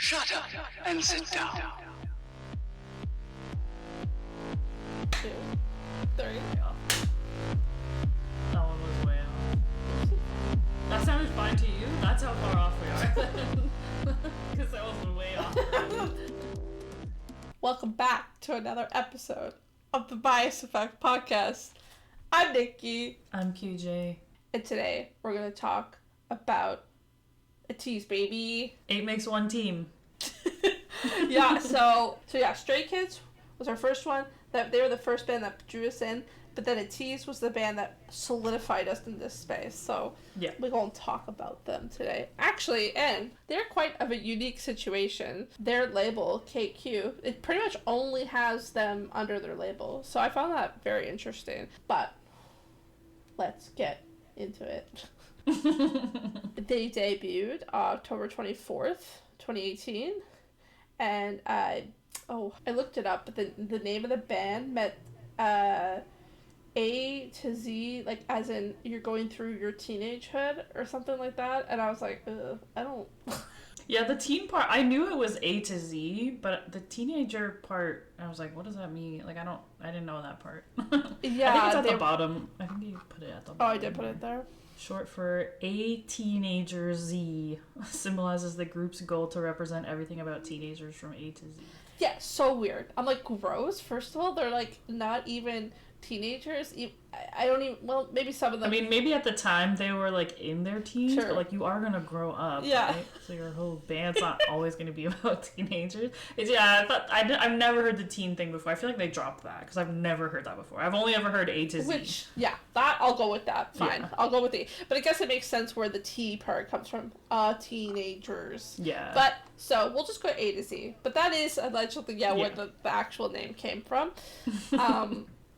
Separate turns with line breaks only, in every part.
Shut up and sit down.
2, 3.
That one was way off. That sounded fine to you? That's how far off we are. Because that was way off.
Welcome back to another episode of the Bias Effect Podcast. I'm Nikki.
I'm QJ.
And today we're going to talk about Ateez, baby.
8 makes one team.
So Stray Kids was our first one. They were the first band that drew us in, but then Ateez was the band that solidified us in this space. So
yeah,
we're going to talk about them today. Actually, and they're quite of a unique situation. Their label, KQ, it pretty much only has them under their label. So I found that very interesting. But let's get into it. They debuted October 24th, 2018, and I looked it up, but the name of the band meant A to Z, like as in you're going through your teenagehood or something like that, and I was like, I don't...
Yeah, the teen part, I knew it was A to Z, but the teenager part, I was like, what does that mean? Like, I didn't know that part.
Yeah,
I think it's at the bottom. I think you put it at the bottom.
Oh, I did put it there.
Short for A Teenager Z, symbolizes the group's goal to represent everything about teenagers from A to Z.
Yeah, so weird. I'm like, gross. First of all, they're like not even teenagers. I don't even, well, maybe some of them.
I mean, maybe at the time they were like in their teens,
Sure.
but like you are gonna grow up,
yeah.
Right? So your whole band's not always gonna be about teenagers. I thought I've never heard the teen thing before. I feel like they dropped that because I've never heard that before. I've only ever heard A to Z.
Which, yeah, that I'll go with that. Fine,
Yeah.
I'll go with the. But I guess it makes sense where the T part comes from. Teenagers.
Yeah.
But so we'll just go A to Z. But that is allegedly where
Yeah.
the actual name came from.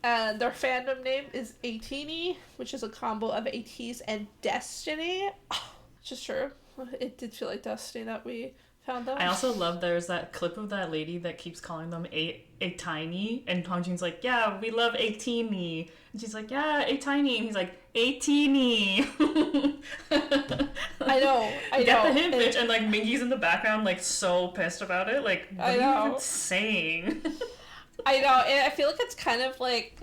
And their fandom name is Ateez, which is a combo of Ateez and Destiny. Which is true. It did feel like Destiny that we found out.
I also love there's that clip of that lady that keeps calling them a tiny, and Hongjoong's like, yeah, we love a teeny, and she's like, yeah, a tiny, and he's like, a teeny.
I know.
Get the hint, bitch, and like Mingy's in the background, like so pissed about it. Like, what are you even saying?
I know, and I feel like it's kind of like,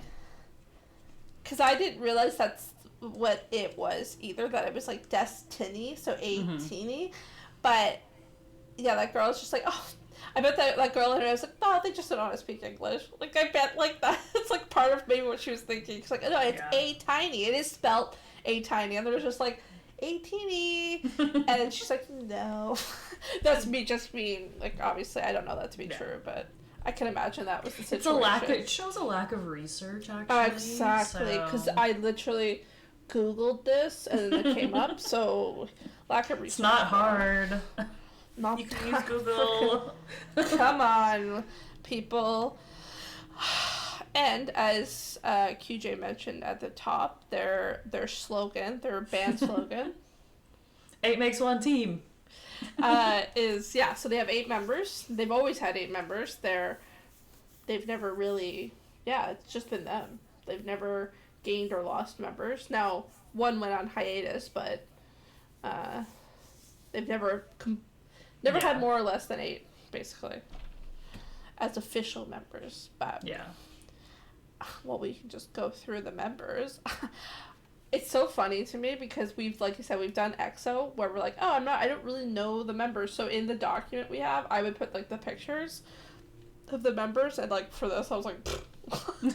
because I didn't realize that's what it was either, that it was like Destiny, so A-teeny, but yeah, that girl was just like, oh, I bet that girl in her was like, no, they just don't know how to speak English. Like, I bet like that, it's like part of maybe what she was thinking. She's like, no, it's A-tiny, it is spelled A-tiny, and there was just like, A-teeny, and then she's like, no. That's me just being, like, obviously I don't know that to be true, but I can imagine that was the situation.
It shows a lack of research, actually.
Exactly, because I literally Googled this and it came up, so lack of research.
It's not hard.
You
can use Google.
Come on, people. And as QJ mentioned at the top, their slogan, their band slogan,
8 makes one team.
so they have 8 members. They've always had 8 members. They've never really, it's just been them. They've never gained or lost members. Now, one went on hiatus, but they've never had more or less than 8, basically, as official members. But well, we can just go through the members. It's so funny to me because we've, like you said, we've done EXO where we're like, oh, I don't really know the members. So in the document we have, I would put like the pictures of the members, and like for this I was like,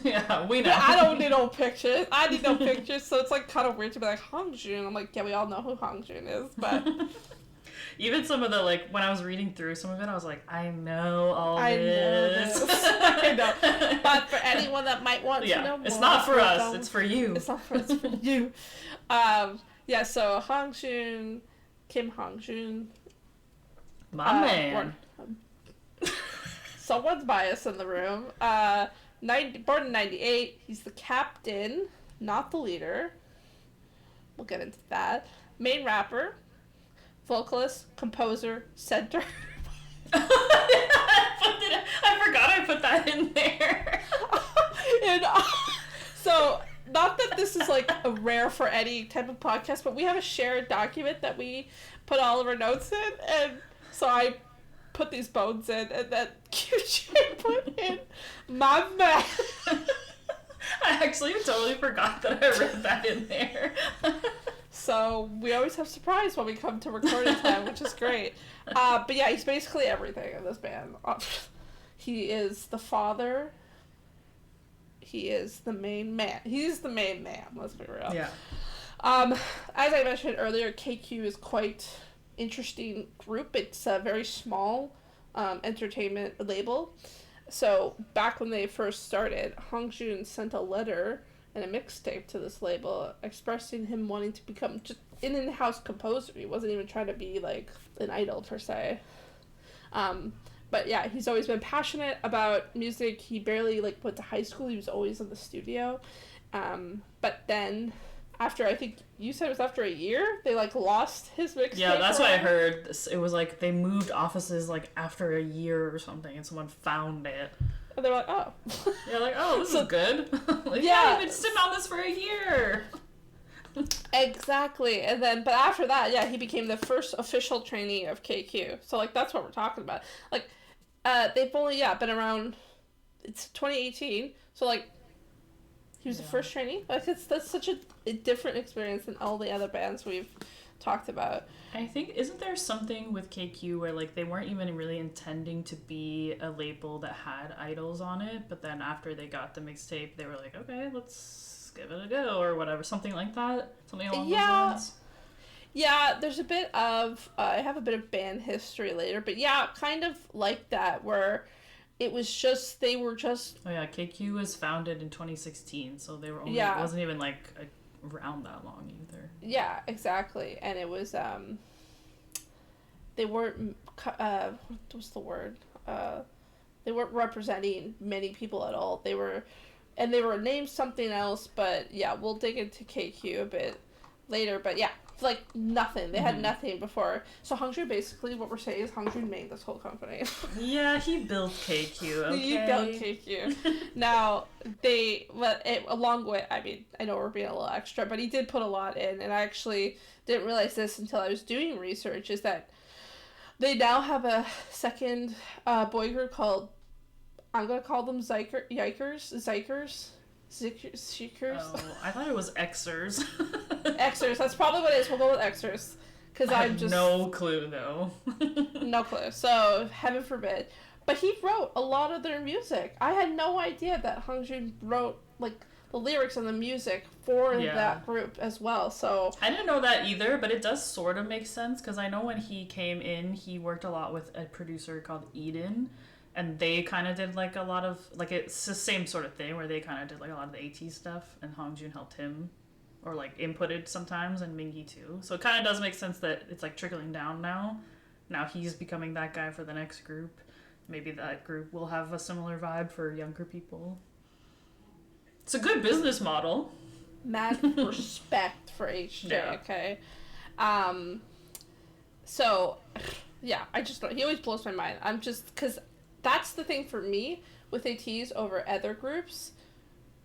yeah, we know.
I don't need no pictures. I need no pictures. So it's like kind of weird to be like Hongjoong. I'm like, yeah, we all know who Hongjoong is, but
even some of the, like, when I was reading through some of it, I was like, I know all this.
I know. But for anyone that might want to know more,
it's not for us, it's for you.
It's not for us, it's for you. So Hongjoong, Kim Hongjoong.
My man.
Someone's biased in the room. Born in 98, he's the captain, not the leader. We'll get into that. Main rapper. Vocalist, composer, center.
I forgot I put that in there.
And so, not that this is like a rare for any type of podcast, but we have a shared document that we put all of our notes in, and so I put these bones in, and then QJ put in my man.
I actually totally forgot that I read that in there.
So we always have surprise when we come to recording time, which is great. But yeah, he's basically everything in this band. He is the father. He is the main man. He's the main man, let's be real.
Yeah.
As I mentioned earlier, KQ is quite interesting group. It's a very small entertainment label. So back when they first started, Hongjoong sent a letter and a mixtape to this label expressing him wanting to become just an in-house composer. He wasn't even trying to be like an idol per se. But yeah, he's always been passionate about music. He barely like went to high school. He was always in the studio. But then after, I think you said it was after a year, they like lost his mixtape.
Yeah, that's what I heard. It was like they moved offices like after a year or something, and someone found it.
And they're like, oh.
Yeah, like, oh, this is good. Like,
yeah,
you've been sitting on this for a year.
Exactly. And then, but after that, yeah, he became the first official trainee of KQ. So like that's what we're talking about. Like, they've only been around. It's 2018. So like, he was the first trainee. Like that's such a different experience than all the other bands we've talked about.
I think, isn't there something with KQ where like they weren't even really intending to be a label that had idols on it, but then after they got the mixtape, they were like, okay, let's give it a go or whatever, something like that, something along those lines.
Yeah, there's a bit of I have a bit of band history later, but yeah, kind of like that where it was just they were just.
Oh yeah, KQ was founded in 2016, so they were only it wasn't even like around that long either.
Yeah, exactly, and it was they weren't what was the word? They weren't representing many people at all. They were named something else, but yeah, we'll dig into KQ a bit later. But yeah, like nothing. They had nothing before. So Hongjoong, basically, what we're saying is Hongjoong made this whole company.
Yeah, he built KQ. Okay.
He built KQ. Now along with, I mean, I know we're being a little extra, but he did put a lot in, and I actually didn't realize this until I was doing research. Is that they now have a second boy group called, I'm gonna call them Zikers.
Oh, I thought it was Xers.
Xers, that's probably what it is. We'll go with Xers. Because
I have no clue, though.
No clue. So, heaven forbid. But he wrote a lot of their music. I had no idea that Hongjoong wrote, like, the lyrics and the music for that group as well. So
I didn't know that either, but it does sort of make sense, because I know when he came in, he worked a lot with a producer called Eden. And they kind of did, like, a lot of, like, it's the same sort of thing where they kind of did, like, a lot of the Ateez stuff, and Hongjoong helped him, or, like, inputted sometimes, and Mingi too. So it kind of does make sense that it's, like, trickling down now. Now he's becoming that guy for the next group. Maybe that group will have a similar vibe for younger people. It's a good business model.
Mad respect for HJ, okay? So, yeah, I just don't, he always blows my mind. I'm just, because that's the thing for me with Ateez over other groups,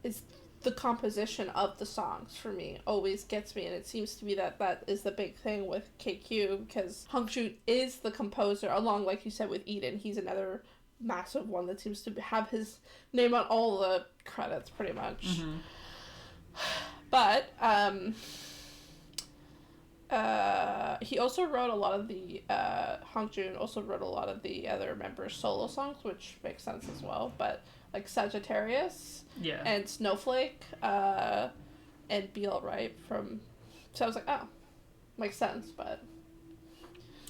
is the composition of the songs for me always gets me, and it seems to be that is the big thing with KQ, because Hongjoong is the composer, along, like you said, with Eden. He's another massive one that seems to have his name on all the credits, pretty much. Mm-hmm. But, he also wrote a lot of the, Hongjoong also wrote a lot of the other members' solo songs, which makes sense as well, but, like, Sagittarius, and Snowflake, and Be Alright from, so I was like, oh, makes sense, but.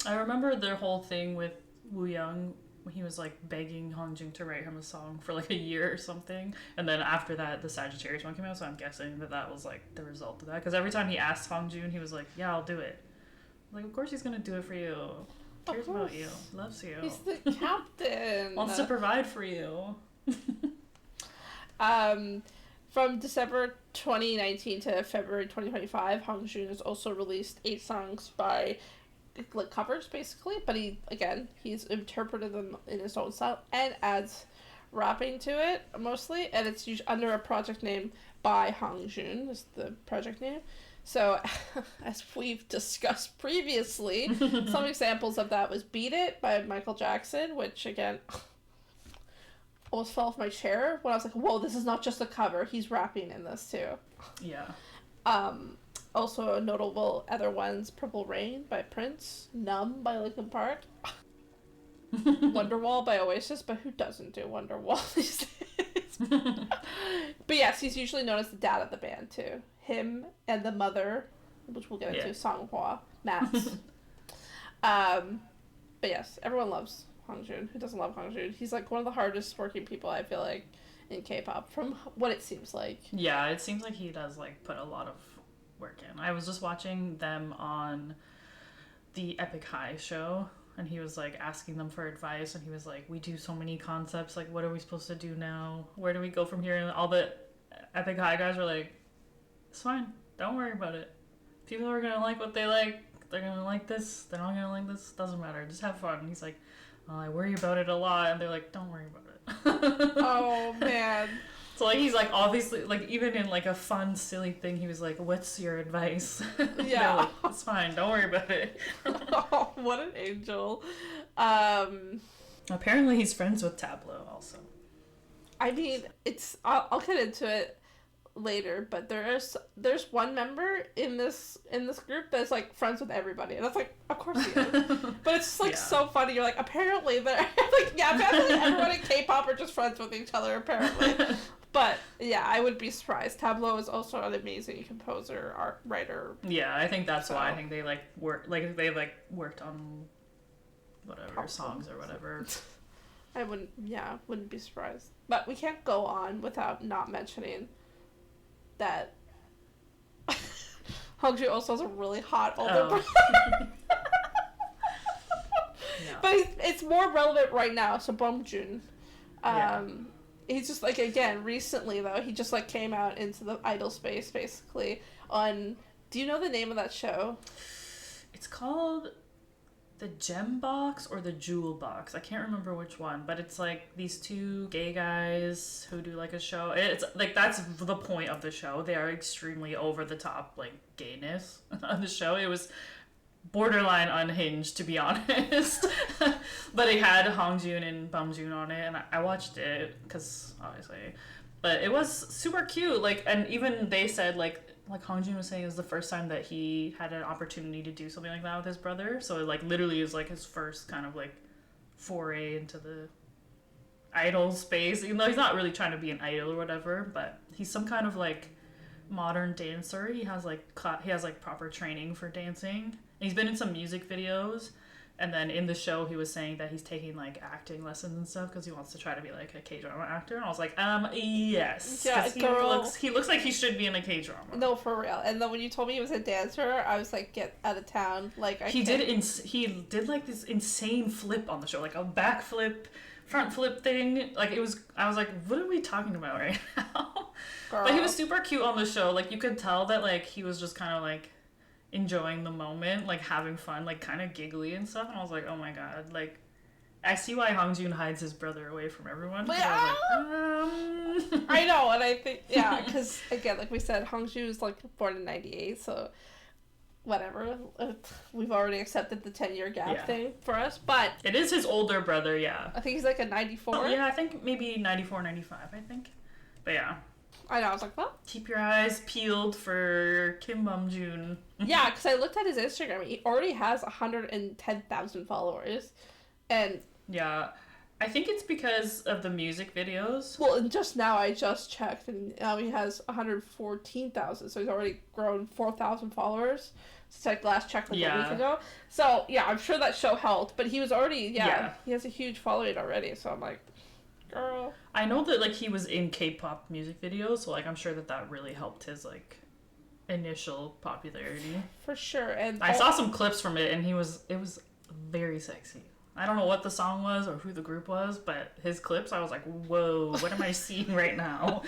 I remember their whole thing with Woo Young, when he was, like, begging Hongjoong to write him a song for, like, a year or something, and then after that, the Sagittarius one came out, so I'm guessing that was, like, the result of that, because every time he asked Hongjoong, he was like, yeah, I'll do it. Like, of course he's gonna do it for you. Cares about you. Loves you.
He's the captain.
Wants to provide for you.
From December 2019 to February 2025, Hongjoong has also released 8 songs by, like, covers, basically, but he's interpreted them in his own style and adds rapping to it, mostly, and it's usually under a project name by Hongjoong, is the project name. So, as we've discussed previously, some examples of that was Beat It by Michael Jackson, which, again, almost fell off my chair when I was like, whoa, this is not just a cover. He's rapping in this, too.
Yeah.
Also, notable other ones, Purple Rain by Prince, Numb by Linkin Park, Wonderwall by Oasis, but who doesn't do Wonderwall these days? But yes, he's usually known as the dad of the band, too. Him and the mother, which we'll get into, Songhua, Mats. But yes, everyone loves Hongjoong. Who doesn't love Hongjoong? He's like one of the hardest working people, I feel like, in K-pop, from what it seems like.
Yeah, it seems like he does like put a lot of work in. I was just watching them on the Epic High show, and he was like asking them for advice, and he was like, we do so many concepts, like what are we supposed to do now? Where do we go from here? And all the Epic High guys were like, it's fine, don't worry about it. People are gonna like what they like, they're gonna like this, they're not gonna like this, doesn't matter, just have fun. And he's like, well, I worry about it a lot, and they're like, don't worry about it.
Oh man.
So like he's like obviously like even in like a fun silly thing he was like, what's your advice?
Yeah.
Like, it's fine, don't worry about it.
Oh, what an angel.
Apparently he's friends with Tableau also.
I mean, I'll get into it later, but there's one member in this group that's like friends with everybody, and that's like, of course he is. But it's just like so funny. You're like, apparently they're like, yeah, apparently everyone in K-pop are just friends with each other apparently. But yeah, I would be surprised. Tableau is also an amazing composer, art writer.
Yeah, I think that's why I think they worked on whatever songs or whatever.
I wouldn't be surprised. But we can't go on without not mentioning that Hongjoong also has a really hot older brother.
Yeah.
But it's more relevant right now, so Bongjun. He's just like, again, recently though, he just like came out into the idol space basically on, do you know the name of that show?
It's called the Gem Box or the Jewel Box. I can't remember which one, but it's like these two gay guys who do like a show. It's like that's the point of the show. They are extremely over the top like gayness on the show. It was borderline unhinged, to be honest. But it had Hongjoong and Bumjoon on it, and I watched it because obviously, but it was super cute. Like, and even they said like Hongjoong was saying, it was the first time that he had an opportunity to do something like that with his brother. So it like literally is like his first kind of like foray into the idol space, even though he's not really trying to be an idol or whatever, but he's some kind of like modern dancer. He has like proper training for dancing. And he's been in some music videos, and then in the show he was saying that he's taking like acting lessons and stuff because he wants to try to be like a K-drama actor. And I was like, yes,
yeah,
he looks like he should be in a K-drama.
No, for real. And then when you told me he was a dancer, I was like, get out of town. Like
he did like this insane flip on the show, like a back flip, front flip thing. Like I was like, what are we talking about right now?
Girl.
But he was super cute on the show. Like you could tell that like he was just kind of like enjoying the moment, like having fun, like kind of giggly and stuff. And I was like, oh my god, like I see why Hongjoong hides his brother away from everyone.
Yeah.
I was like,
I know, and I think because again, like we said, Hongjoong is like born in '98, so whatever. We've already accepted the 10-year gap thing for us, but
it is his older brother. Yeah,
I think he's like a 94.
Oh, yeah, I think maybe 94, 95. I think, but yeah.
I know, I was like, well,
keep your eyes peeled for Kim Bumjoon.
Yeah, because I looked at his Instagram. He already has 110,000 followers. And
yeah, I think it's because of the music videos.
Well, and just now I just checked, and now he has 114,000. So he's already grown 4,000 followers since I last checked like a week ago. So yeah, I'm sure that show helped. But he was already, he has a huge following already. So I'm like, girl.
I know that like he was in K-pop music videos, so like I'm sure that really helped his like initial popularity.
For sure. And
I saw some clips from it, and it was very sexy. I don't know what the song was or who the group was, but his clips, I was like, whoa, what am I seeing right now?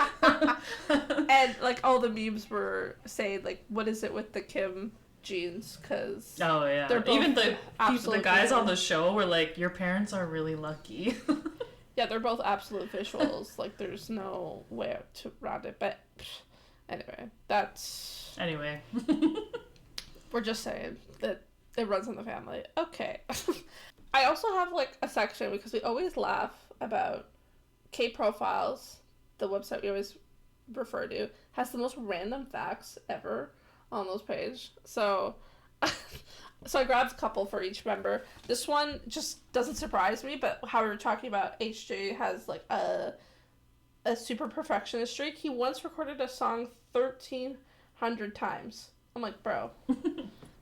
And like all the memes were saying like, what is it with the Kim jeans? Because
they're both even the guys on the show were like, your parents are really lucky.
Yeah, they're both absolute visuals. Like, there's no way to round it. But
Anyway.
We're just saying that it runs in the family. Okay. I also have, like, a section, because we always laugh about K-Profiles, the website we always refer to, has the most random facts ever on those pages. So I grabbed a couple for each member. This one just doesn't surprise me, but how we were talking about HJ has, like, a super perfectionist streak. He once recorded a song 1,300 times. I'm like, bro,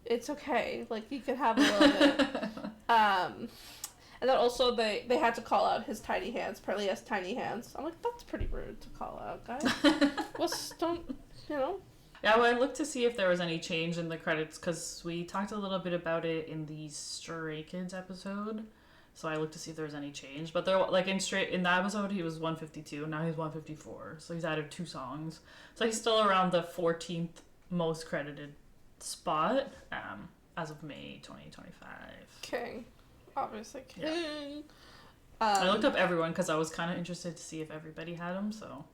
it's okay. Like, you can have a little bit. And then also they had to call out his tiny hands. Apparently he has tiny hands. I'm like, that's pretty rude to call out, guys. Don't, you know?
Yeah, well, I looked to see if there was any change in the credits, because we talked a little bit about it in the Stray Kids episode. So I looked to see if there was any change. But there, like, in that episode, he was 152, now he's 154. So he's added 2 songs. So he's still around the 14th most credited spot as of May 2025.
King. Obviously king.
Yeah. I looked up everyone because I was kind of interested to see if everybody had him, so...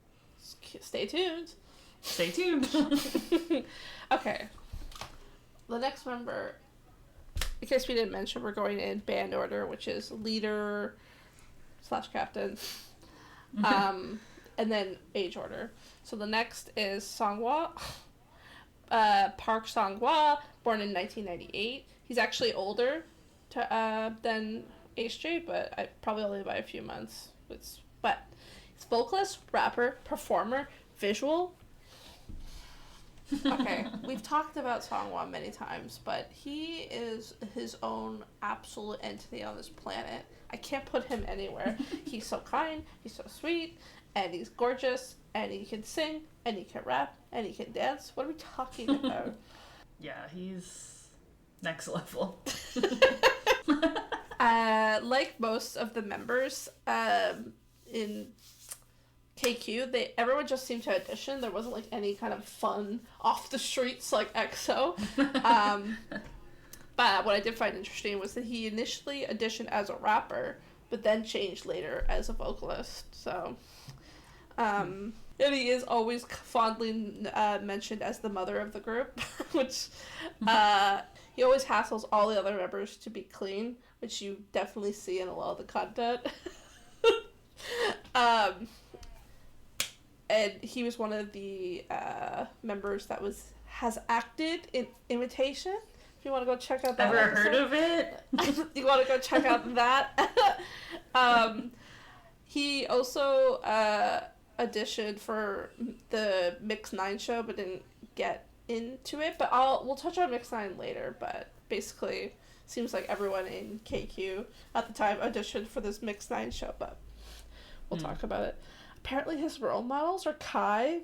Stay tuned.
Stay tuned.
Okay. The next member, in case we didn't mention, we're going in band order, which is leader / captain. And then age order. So the next is Songhwa. Park Songhwa, born in 1998. He's actually older than HJ, but probably only by a few months. But he's vocalist, rapper, performer, visual. Okay, we've talked about Songhwa many times, but he is his own absolute entity on this planet. I can't put him anywhere. He's so kind, he's so sweet, and he's gorgeous, and he can sing, and he can rap, and he can dance. What are we talking about?
Yeah, he's next level.
Like most of the members in KQ, everyone just seemed to audition. There wasn't, like, any kind of fun off the streets like EXO. But what I did find interesting was that he initially auditioned as a rapper, but then changed later as a vocalist. So, and he is always fondly mentioned as the mother of the group, which he always hassles all the other members to be clean, which you definitely see in a lot of the content. And he was one of the members that has acted in Imitation. If you want to go check out that
Ever
episode.
heard of it?
You want to go check out that. He also auditioned for the MIXNINE show, but didn't get into it. But we'll touch on MIXNINE later. But basically, seems like everyone in KQ at the time auditioned for this MIXNINE show. But we'll talk about it. Apparently, his role models are Kai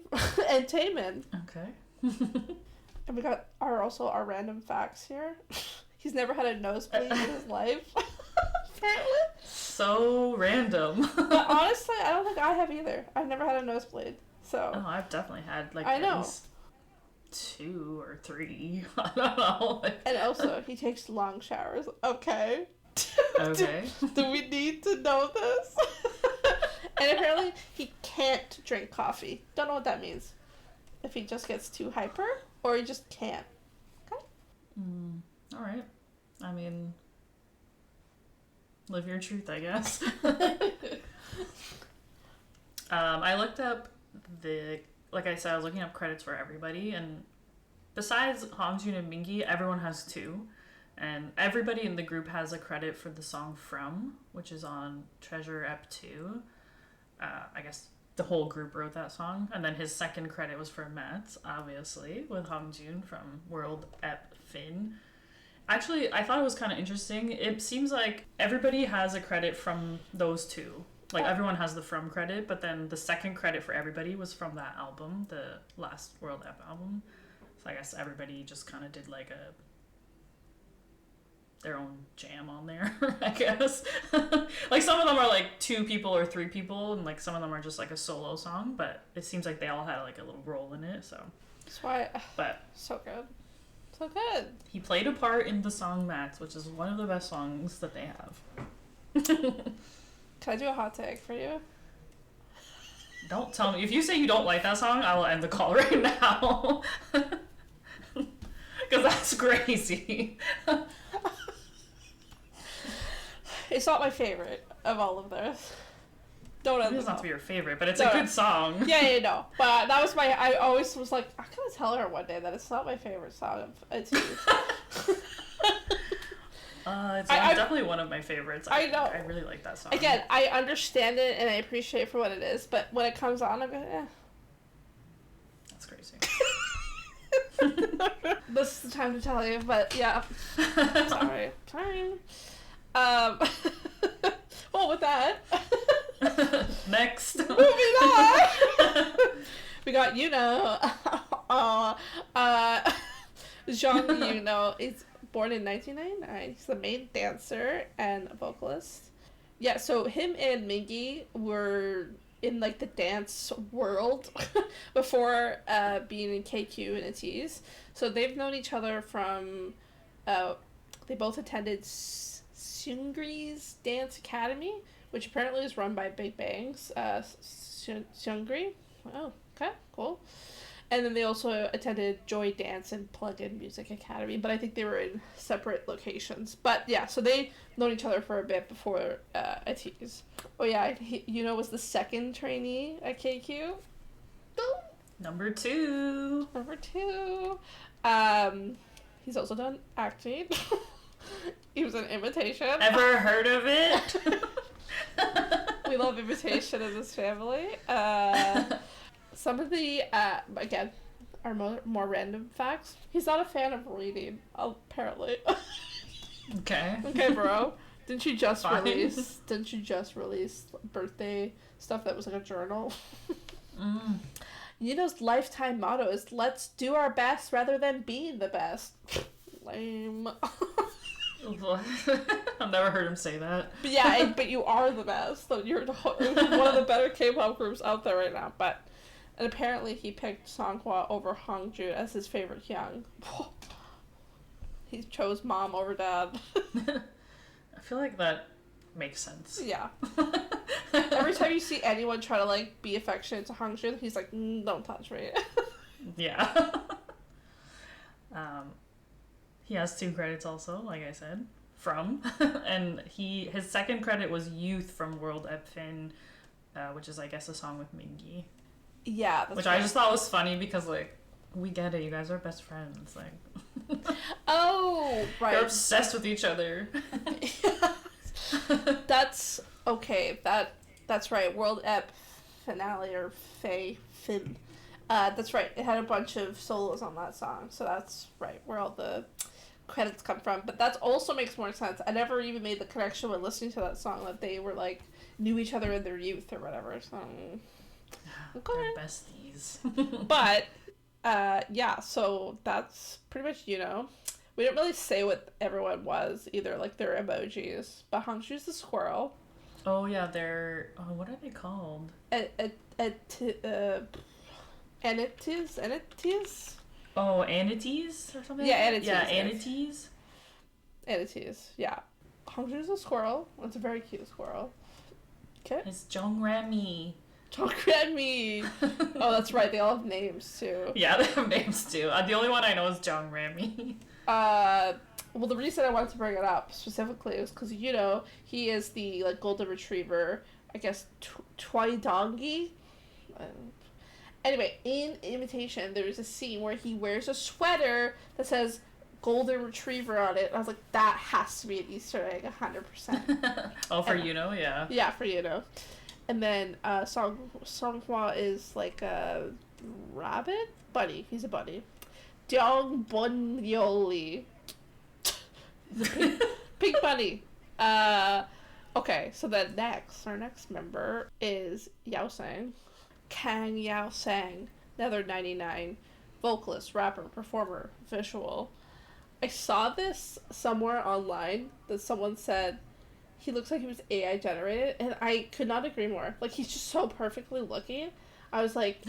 and Taemin.
Okay.
And we got our random facts here. He's never had a nosebleed in his life. Apparently.
So random.
But honestly, I don't think I have either. I've never had a nosebleed. So.
Oh, I've definitely had, like,
I know.
at least 2 or 3. I don't know.
And also, he takes long showers. Okay.
Okay.
Do we need to know this? And apparently, he can't drink coffee. Don't know what that means. If he just gets too hyper, or he just can't. Okay?
All right. I mean, live your truth, I guess. I looked up like I said, I was looking up credits for everybody, and besides Hongjoong and Mingi, everyone has 2. And everybody in the group has a credit for the song From, which is on Treasure Ep 2. I guess the whole group wrote that song. And then his second credit was for Matt, obviously, with Hongjoong from World Ep Fin. Actually, I thought it was kind of interesting. It seems like everybody has a credit from those 2. Like, everyone has the From credit, but then the second credit for everybody was from that album, the last World Ep album. So I guess everybody just kind of did, like, their own jam on there, I guess. Like, some of them are, like, 2 people or 3 people, and, like, some of them are just, like, a solo song, but it seems like they all had, like, a little role in it, so.
That's why.
But.
So good. So good.
He played a part in the song Max, which is one of the best songs that they have.
Can I do a hot take for you?
Don't tell me. If you say you don't like that song, I will end the call right now. Because that's crazy.
It's not my favorite of all of those. Don't end
It's
the
not
call.
to be your favorite, but it's a good song.
Yeah, no. But that was I always was like, I'm gonna tell her one day that it's not my favorite song of Ateez.
It's definitely one of my favorites.
I know.
I really like that song.
Again, I understand it and I appreciate it for what it is, but when it comes on, I'm going,
That's crazy.
This is the time to tell you, but yeah. Sorry. Well, with that.
Next.
Moving on. We got Jean Yuno is born in 1999. He's the main dancer and vocalist. Yeah, so him and Mingy were in like the dance world before being in KQ and Ateez. So they've known each other from they both attended Seungri's Dance Academy, which apparently is run by Big Bang's Seungri. Oh, okay, cool. And then they also attended Joy Dance and Plug-In Music Academy, but I think they were in separate locations. But yeah, so they known each other for a bit before Ateez. Oh yeah, was the second trainee at KQ. Boom.
Number 2.
He's also done acting. He was in Imitation.
Ever heard of it?
We love Imitation in this family. Some of the, again, are more random facts. He's not a fan of reading, apparently.
Okay.
Okay, bro. Didn't you just release birthday stuff that was like a journal? Yuno's lifetime motto is, let's do our best rather than being the best. Lame.
I've never heard him say that.
But yeah, but you are the best. So you're one of the better K-pop groups out there right now. And apparently he picked Songhwa over Hongjoong as his favorite Hyung. He chose mom over dad.
I feel like that makes sense.
Yeah. Every time you see anyone try to like be affectionate to Hongjoong, he's like, don't touch me.
Yeah. He has 2 credits also, like I said, from. And his second credit was Youth from World Epfin, which is, I guess, a song with Mingy.
Yeah, that's
which
right.
I just thought was funny because, like, we get it. You guys are best friends. Like,
oh, right.
You're obsessed with each other.
That's okay. That's right. World Ep finale or Fin. That's right. It had a bunch of solos on that song, so that's right where all the credits come from. But that also makes more sense. I never even made the connection when listening to that song that they were like knew each other in their youth or whatever. So okay.
They're besties.
But yeah, so that's pretty much we didn't really say what everyone was either, like their emojis. But Hongju's the squirrel.
Oh yeah, they're what are they called?
Ateez?
Oh, Ateez or something?
Yeah, Ateez.
Yeah, Ateez.
Ateez, yeah. Hongju's a squirrel. It's a very cute squirrel. Okay.
It's Jongranmi.
Jongranmi. Oh, that's right. They all have names too.
Yeah, they have names too. The only one I know is Jongranmi.
Well, the reason I wanted to bring it up specifically is because he is the like golden retriever. I guess Twaidongi. Anyway, in Imitation, there's a scene where he wears a sweater that says golden retriever on it. And I was like, that has to be an Easter egg, 100%.
Oh, for yeah.
Yeah, for And then Songhwa is like a rabbit? Bunny. He's a bunny. Dong Bun Yoli. He's a pink bunny. Okay, so then our next member is Yao Sang. Kang Yao Sang, another 99, vocalist, rapper, performer, visual. I saw this somewhere online that someone said he looks like he was AI generated, and I could not agree more. Like, he's just so perfectly looking. I was like,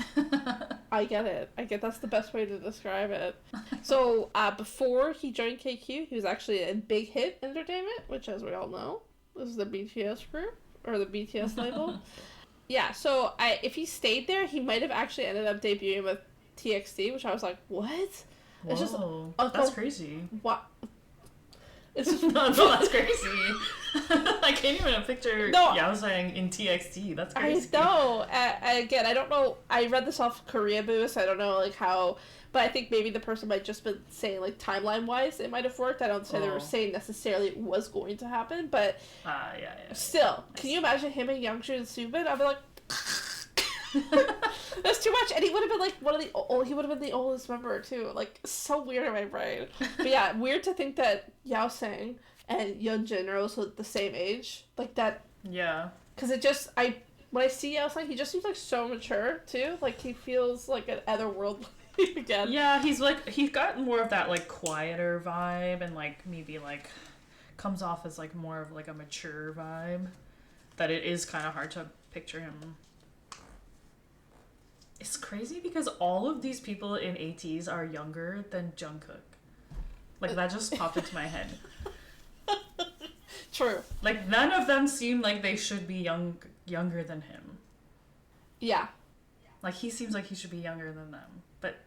I get it. That's the best way to describe it. So, before he joined KQ, he was actually in Big Hit Entertainment, which, as we all know, is the BTS group, or the BTS label. Yeah, so if he stayed there, he might have actually ended up debuting with TXT, which I was like, what? It's just
that's crazy.
What? It's just
no, that's crazy. I can't even picture Yao saying in TXT. That's crazy.
I know. Again, I don't know. I read this off Korea Boost. I don't know like how, but I think maybe the person might just been saying like timeline wise it might have worked. I don't say they were saying necessarily it was going to happen, but still, can you imagine him and Youngju and Subin? I'd be like. That's too much, and he would have been like he would have been the oldest member too. Like so weird in my brain. But yeah, weird to think that Yao Sang and Yeonjun are also the same age, like that.
Yeah.
Because when I see Yao Sang, he just seems like so mature too. Like he feels like an otherworldly again.
Yeah, he's got more of that like quieter vibe, and like maybe like comes off as like more of like a mature vibe. That it is kind of hard to picture him. It's crazy because all of these people in Ateez are younger than Jungkook. Like, that just popped into my head.
True.
Like, none of them seem like they should be younger than him.
Yeah.
Like, he seems like he should be younger than them. But...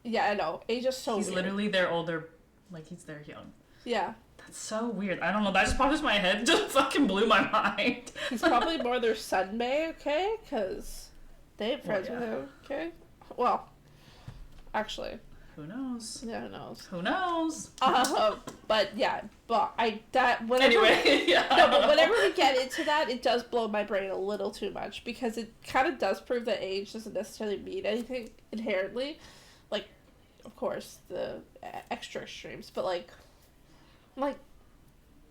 yeah, I know. Age is so
he's
weird.
literally their older... like, he's their young.
Yeah.
That's so weird. I don't know. That just popped into my head. Just fucking blew my mind.
He's probably more their Sunbae, okay? Because... they ain't friends with him, okay? Well, actually.
Who knows?
Yeah, who knows?
Who knows?
But yeah, whenever
anyway, yeah.
No, but whenever we get into that, it does blow my brain a little too much because it kind of does prove that age doesn't necessarily mean anything inherently. Like, of course, the extra extremes, but like.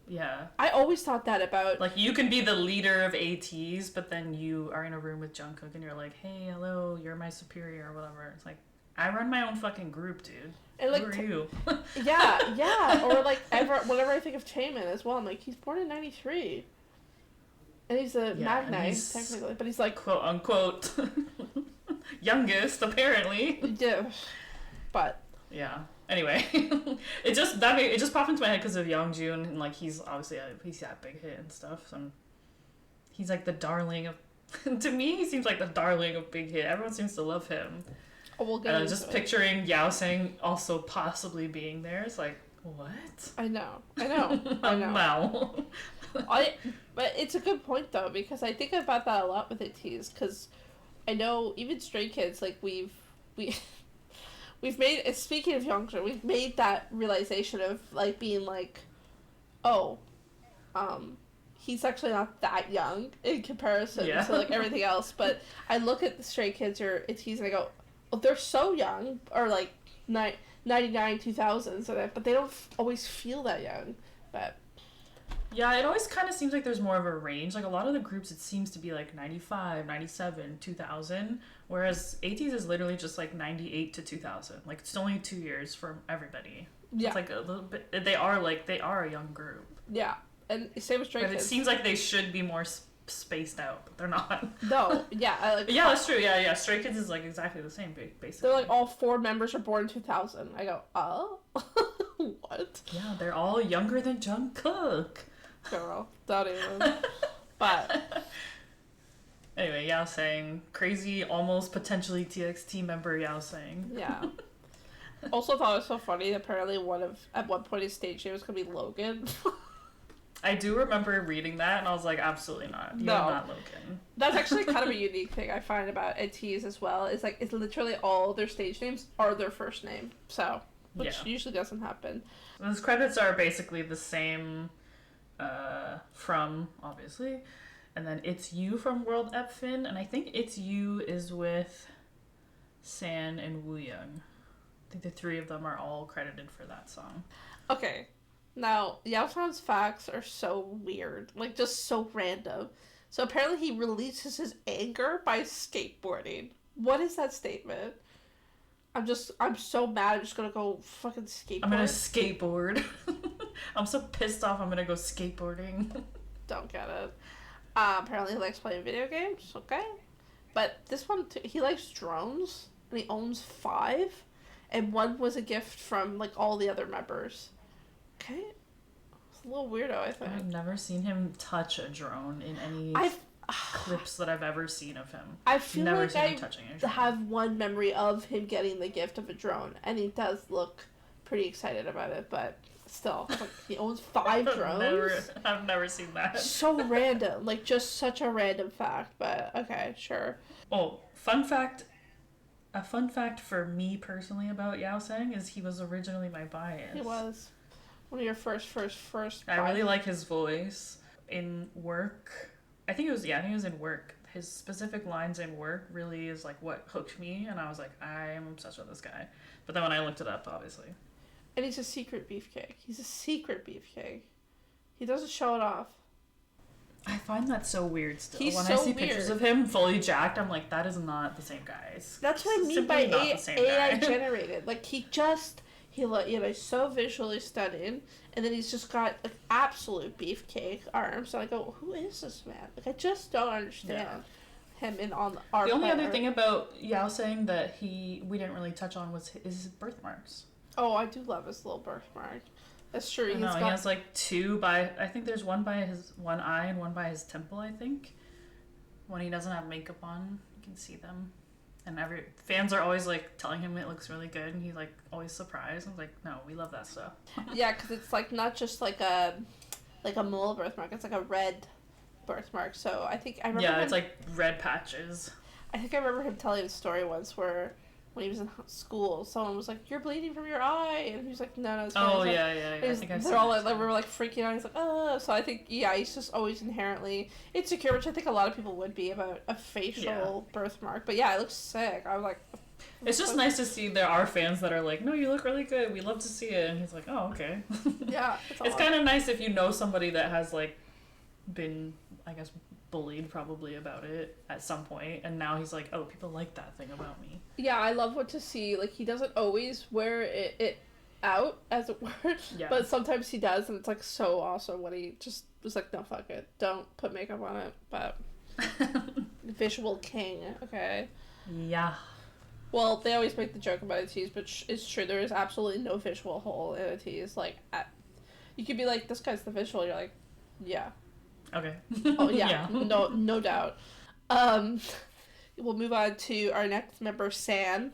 Yeah.
I always thought that about...
like, you can be the leader of Ateez, but then you are in a room with Jungkook and you're like, hey, hello, you're my superior or whatever. It's like, I run my own fucking group, dude.
And like,
who are you?
yeah. Or like, whenever I think of Chaemin as well, I'm like, he's born in 93. And he's a Magnite, technically. But he's like...
quote unquote youngest, apparently.
Yeah. But...
yeah. Anyway, it just popped into my head because of Hongjoong, and like he's obviously he's got big hit and stuff. So he's like the darling of. To me, he seems like the darling of Big Hit. Everyone seems to love him.
Oh, we'll get into
just
it.
Picturing Yao Sang also possibly being there. It's like what?
I know. Wow. But it's a good point though because I think about that a lot with Ateez because I know even Stray Kids like we've made, speaking of Youngster, we've made that realization of, like, being like, oh, he's actually not that young in comparison to, like, everything else. But I look at the Stray Kids or Ateez and I go, oh, they're so young, or, like, 99, 2000s, but they don't always feel that young. But...
yeah, it always kind of seems like there's more of a range. Like, a lot of the groups, it seems to be, like, 95, 97, 2000, whereas Ateez is literally just, like, 98 to 2000. Like, it's only 2 years for everybody.
Yeah.
It's, like, a little bit... they are a young group.
Yeah. And same with Stray Kids.
But it seems like they should be more spaced out, but they're not.
No, yeah.
Yeah, that's true. Yeah. Stray Kids is, like, exactly the same, basically.
They're, like, all 4 members are born in 2000. I go, oh? What?
Yeah, they're all younger than Jungkook.
Girl, don't even. But
anyway, Yao Sang, crazy, almost potentially TXT member Yao Sang.
Yeah. Also thought it was so funny. Apparently, at one point his stage name was gonna be Logan.
I do remember reading that, and I was like, absolutely not. You're not Logan.
That's actually kind of a unique thing I find about Ateez as well. It's like it's literally all their stage names are their first name, so which usually doesn't happen.
Those credits are basically the same. From obviously, and then It's You from World Epfin, and I think It's You is with San and Wooyoung. I think the 3 of them are all credited for that song.
Okay, now Yao Sang's facts are so weird, like just so random. So apparently he releases his anger by skateboarding. What is that statement? I'm so mad. I'm just gonna go fucking skateboard.
I'm gonna skateboard. I'm so pissed off. I'm gonna go skateboarding.
Don't get it. Apparently he likes playing video games. Okay, but this one he likes drones and he owns 5, and 1 was a gift from like all the other members. Okay, it's a little weirdo. I think
I've never seen him touch a drone in any. clips that I've ever seen of him.
I feel
Never
like
seen him
I
touching a drone.
have one memory of him getting the gift of a drone, and he does look pretty excited about it, but still, like, he owns 5 drones.
I've never seen that.
So random, like just such a random fact, but okay, sure.
Oh, fun fact. A fun fact for me personally about Yao Sang is he was originally my bias.
He was one of your first.
I really like his voice in Work. I think it was in Work. His specific lines in Work really is like what hooked me, and I was like, I am obsessed with this guy. But then when I looked it up, obviously.
And he's a secret beefcake. He's a secret beefcake. He doesn't show it off.
I find that so weird still.
He's
when
so
I see
weird.
Pictures of him fully jacked, I'm like, that is not the same guy.
That's what I mean by AI generated. Like he's so visually stunning, and then he's just got like absolute beefcake arms. So I go, who is this man? Like I just don't understand him on our.
The only
planet.
other thing about Yao saying that we didn't really touch on was his birthmarks.
Oh, I do love his little birthmark. That's true.
He has like 2 by. I think there's one by his one eye and one by his temple. I think when he doesn't have makeup on, you can see them. And fans are always like telling him it looks really good, and he's like always surprised. I'm like, no, we love that stuff.
Yeah, because it's like not just like a mole birthmark. It's like a red birthmark. So I think I remember.
Yeah, it's like red patches.
I think I remember him telling a story once where when he was in school, someone was like, "You're bleeding from your eye," and he was like, "No, it's fine."
Oh,
like,
yeah. I think I've seen
they're all
that.
like, we were like freaking out. He's like, "Oh," so I think he's just always inherently insecure, which I think a lot of people would be about a facial birthmark. But yeah, it looks sick. I was like,
it's just nice to see there are fans that are like, "No, you look really good. We love to see it," and he's like, "Oh, okay."
Yeah,
it's kind of nice if you know somebody that has like been, I guess, bullied probably about it at some point, and now he's like, oh, people like that thing about me.
Yeah, I love what to see. Like he doesn't always wear it out, as it were, but sometimes he does, and it's like so awesome when he just was like, no, fuck it, don't put makeup on it. But visual king, okay.
Yeah.
Well, they always make the joke about Ateez, but it's true. There is absolutely no visual hole in Ateez. Like, you could be like, this guy's the visual. You're like, yeah.
Okay.
Oh yeah, no doubt. We'll move on to our next member, San,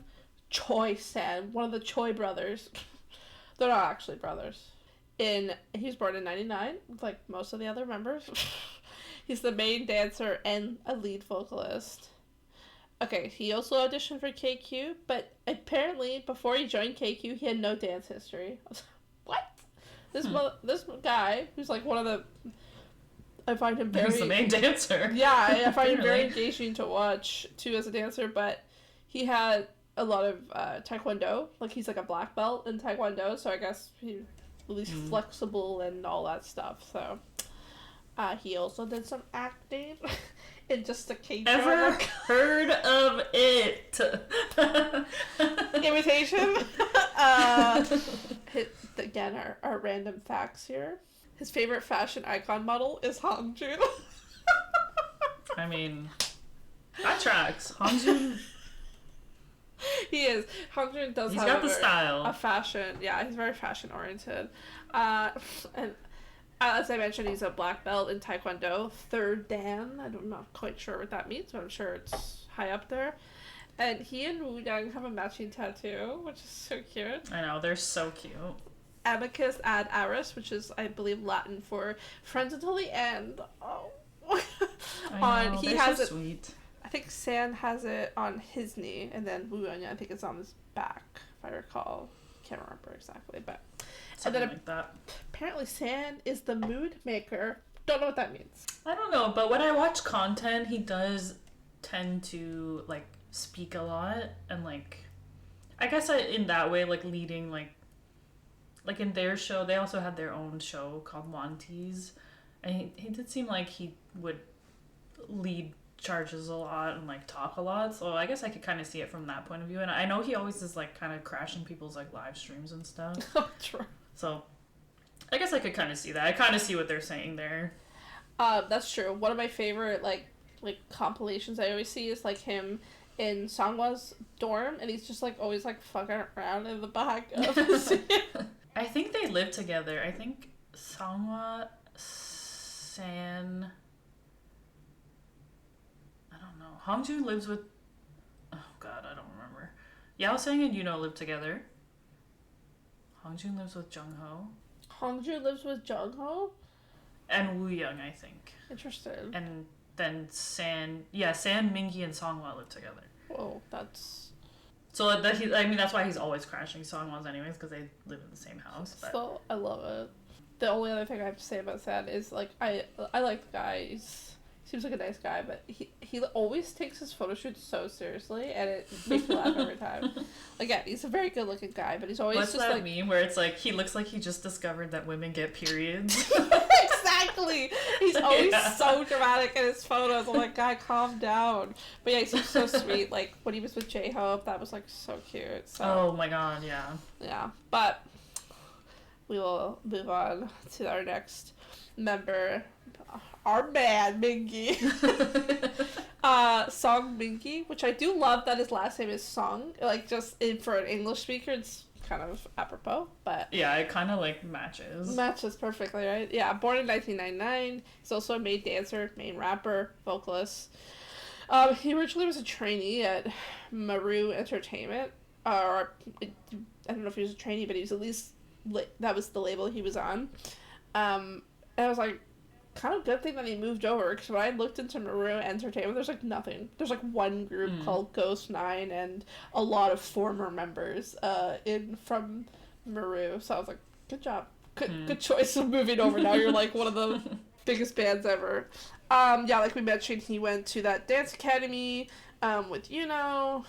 Choi San, one of the Choi brothers. They're not actually brothers. He was born in '99, like most of the other members. He's the main dancer and a lead vocalist. Okay, he also auditioned for KQ, but apparently before he joined KQ, he had no dance history. I was like, what? This guy, who's like one of the... I find him very...
He's the main dancer.
Yeah, I find him very engaging to watch, too, as a dancer, but he had a lot of taekwondo. Like, he's like a black belt in taekwondo, so I guess he's at least flexible and all that stuff, so... he also did some acting in just a K-drama.
Ever heard of it?
Imitation? Again, our random facts here. His favorite fashion icon model is Hongjoong.
I mean, that tracks. Hongjoong.
He is. Hongjoong does have
got the style.
A fashion. Yeah, he's very fashion oriented. And as I mentioned, he's a black belt in Taekwondo, third Dan. I'm not quite sure what that means, but I'm sure it's high up there. And he and Woo Young have a matching tattoo, which is so cute.
I know, they're so cute.
Amicus ad Aris, which is, I believe, Latin for friends until the end. Oh.
He has so sweet.
I think San has it on his knee, and then Woo Young, I think, it's on his back, if I recall. Can't remember exactly, but...
Something like that.
Apparently San is the mood maker. Don't know what that means.
I don't know, but when I watch content, he does tend to, like, speak a lot, and, like, I guess in that way, like, leading, like in their show, they also had their own show called Ateez, and he did seem like he would lead charges a lot and, like, talk a lot, so I guess I could kind of see it from that point of view, and I know he always is, like, kind of crashing people's, like, live streams and stuff.
Oh, true.
So, I guess I could kind of see that. I kind of see what they're saying there.
That's true. One of my favorite, like compilations I always see is, like, him in Sangwa's dorm, and he's just, like, always, like, fucking around in the back of the scene.
I think they live together. I think Sangwa, San... Hongjoong lives with... Oh god, I don't remember. Yao Sang and Yuno live together. Hongjoong lives with Jungho.
Hongju lives with Jungho?
And Woo Young, I think.
Interesting.
And then San, Mingi, and Songhwa live together.
Whoa, that's...
So that's why he's always crashing Songhwa's anyways, because they live in the same house. But...
Still, I love it. The only other thing I have to say about San is, like, I like the guy. He seems like a nice guy, but he always takes his photo shoots so seriously, and it makes me laugh every time. Again, he's a very good looking guy, but he's always
What's
just
that
like...
meme where it's like, he looks like he just discovered that women get periods?
Exactly! He's always
Yeah.
so dramatic in his photos. I'm like, guy, calm down. But yeah, he seems so sweet. Like, when he was with J-Hope, that was, like, so cute. So,
Oh my god, yeah.
yeah. But we will move on to our next member, our man, Mingi. Song Mingi, which I do love that his last name is Song. Like, for an English speaker, it's kind of apropos, but...
Yeah, it kind of, like, matches.
Matches perfectly, right? Yeah, born in 1999. He's also a main dancer, main rapper, vocalist. He originally was a trainee at Maru Entertainment. I don't know if he was a trainee, but he was at least... that was the label he was on. And I was like, kind of good thing that he moved over, because when I looked into Maru Entertainment, there's like nothing. There's like one group called Ghost 9 and a lot of former members from Maru. So I was like, good job. Good choice of moving over. Now you're like one of the biggest bands ever. Yeah, like we mentioned, he went to that dance academy with Yuno,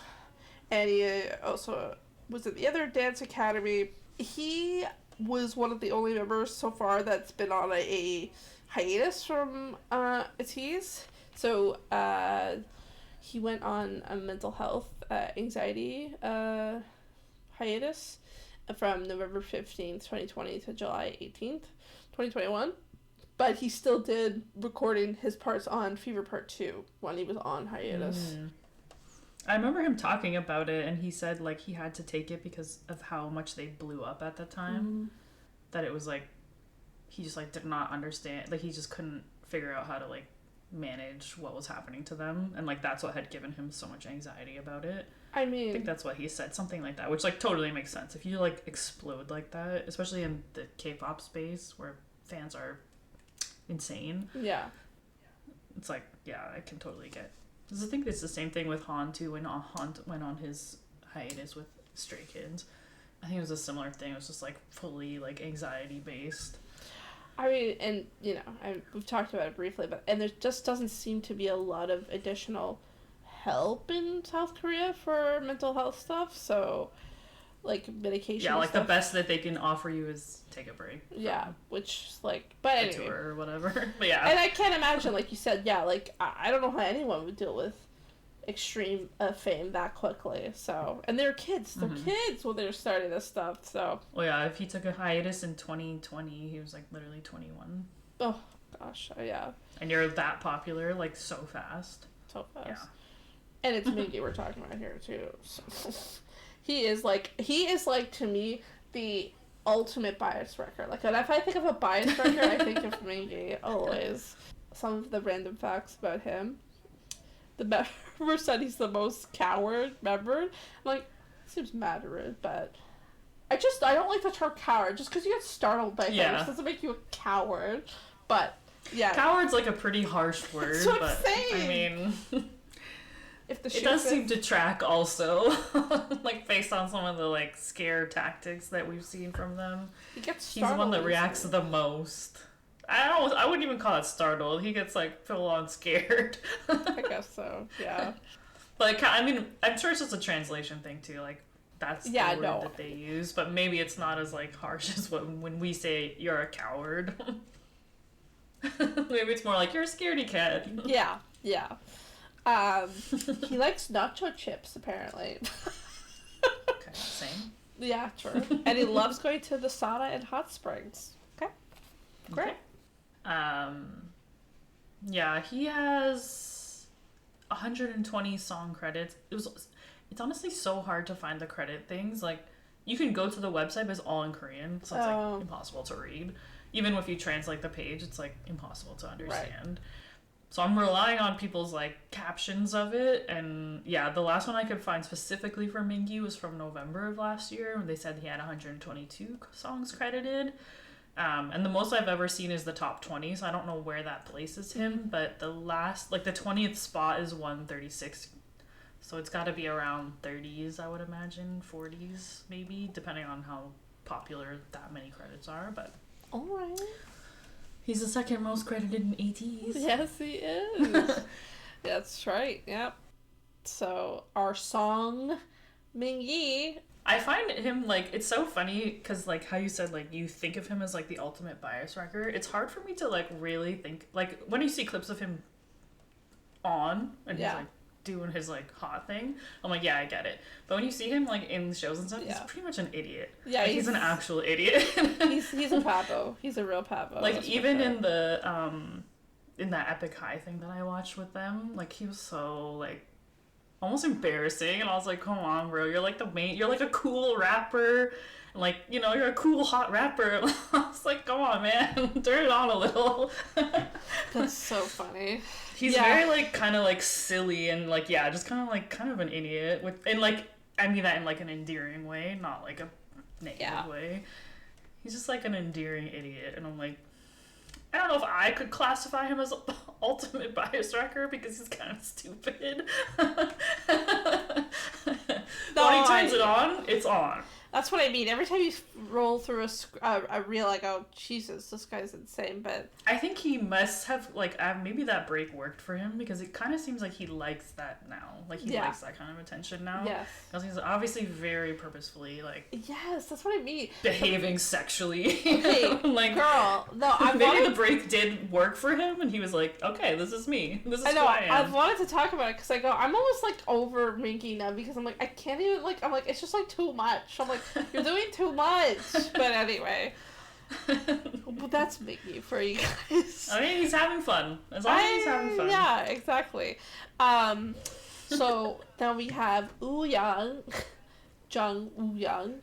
and he also was at the other dance academy. He was one of the only members so far that's been on a hiatus from Ateez. So he went on a mental health anxiety hiatus from November 15th, 2020 to July 18th, 2021. But he still did recording his parts on Fever Part 2 when he was on hiatus.
I remember him talking about it, and he said, like, he had to take it because of how much they blew up at the time. That it was, like, he just, like, did not understand. Like, he just couldn't figure out how to, like, manage what was happening to them. And, like, that's what had given him so much anxiety about it.
I mean...
I think that's what he said, something like that, which, like, totally makes sense. If you, like, explode like that, especially in the K-pop space where fans are insane.
Yeah.
It's like, yeah, I can totally get... I think it's the same thing with Han, too, when Han went on his hiatus with Stray Kids. I think it was a similar thing. It was just, like, fully, like, anxiety-based.
I mean, and, you know, we've talked about it briefly, and there just doesn't seem to be a lot of additional help in South Korea for mental health stuff, so, like, medication
Yeah, like,
stuff.
the best that they can offer you is take a break.
Yeah, which, like, but anyway.
Tour or whatever. But yeah.
And I can't imagine, like you said, yeah, like, I don't know how anyone would deal with extreme fame that quickly, so, and they're kids when they're starting this stuff, so.
Well, yeah, if he took a hiatus in 2020, he was, like, literally 21.
Oh, gosh, yeah.
And you're that popular, like, so fast.
So fast.
Yeah.
And it's Mingi we're talking about here, too, so. He is, like, to me, the ultimate bias wrecker. Like, if I think of a bias wrecker, I think of Mingi, always. Some of the random facts about him. The member said he's the most coward member. I'm like, seems mad rude, but I don't like the term coward. Just because you get startled by things doesn't make you a coward. But, yeah.
Coward's, like, a pretty harsh word,
That's what
but,
I'm saying.
I mean...
If the
it does seem to track also, like, based on some of the, like, scare tactics that we've seen from them.
He's
the one that reacts the most. I wouldn't even call it startled. He gets, like, full on scared.
I guess so, yeah.
Like, I mean, I'm sure it's just a translation thing, too. Like, that's the word that they use. But maybe it's not as, like, harsh as when we say you're a coward. Maybe it's more like you're a scaredy cat.
Yeah. He likes nacho chips, apparently.
Okay, same.
Yeah, true. And he loves going to the sauna and hot springs. Okay. Great.
Okay. Yeah, he has 120 song credits. It's honestly so hard to find the credit things. Like, you can go to the website, but it's all in Korean, so it's like impossible to read. Even if you translate the page, it's like impossible to understand. Right. So I'm relying on people's like captions of it, and yeah, the last one I could find specifically for Mingi was from November of last year when they said he had 122 songs credited. And the most I've ever seen is the top 20, so I don't know where that places him, but the 20th spot is 136. So it's got to be around 30s, I would imagine, 40s maybe, depending on how popular that many credits are, but
All right.
he's the second most credited in Ateez.
Yes, he is. That's right. Yep. So our song, Mingyi.
I find him, like, it's so funny because, like, how you said, like, you think of him as, like, the ultimate bias wrecker. It's hard for me to, like, really think, like, when you see clips of him on and he's, like, doing his, like, hot thing, I'm like, yeah, I get it. But when you see him, like, in shows and stuff, he's pretty much an idiot.
Yeah,
like, he's an actual idiot.
he's a pavo. He's a real pavo.
Like, even in the, in that Epic High thing that I watched with them, like, he was so, like, almost embarrassing, and I was like, come on, bro, you're like you're like a cool rapper, and like, you know, you're a cool hot rapper. I was like, come on, man, turn it on a little.
That's so funny.
He's very, like, kind of, like, silly, and, like, yeah, just kind of an idiot, and, like, I mean that in, like, an endearing way, not, like, a negative way. He's just, like, an endearing idiot, and I'm like, I don't know if I could classify him as ultimate bias wrecker because he's kind of stupid. When he turns it on, it's on.
That's what I mean. Every time you roll through a reel, like, oh, Jesus, this guy's insane. But
I think he must have, like, maybe that break worked for him because it kind of seems like he likes that now. Like, he likes that kind of attention now.
Yes.
Because he's obviously very purposefully, like...
Yes, that's what I mean.
Behaving sexually.
Okay,
like,
girl, no,
maybe the break did work for him and he was like, okay, this is me. This is who I am.
I've wanted to talk about it because I go, I'm almost, like, over Minky now because I'm like, I can't even, like, I'm like, it's just, like, too much. I'm like, you're doing too much. But anyway. Well, that's Minky for you guys.
I mean, he's having fun. As long as he's having fun.
Yeah, exactly. So now we have Ouyang, Jung Ouyang,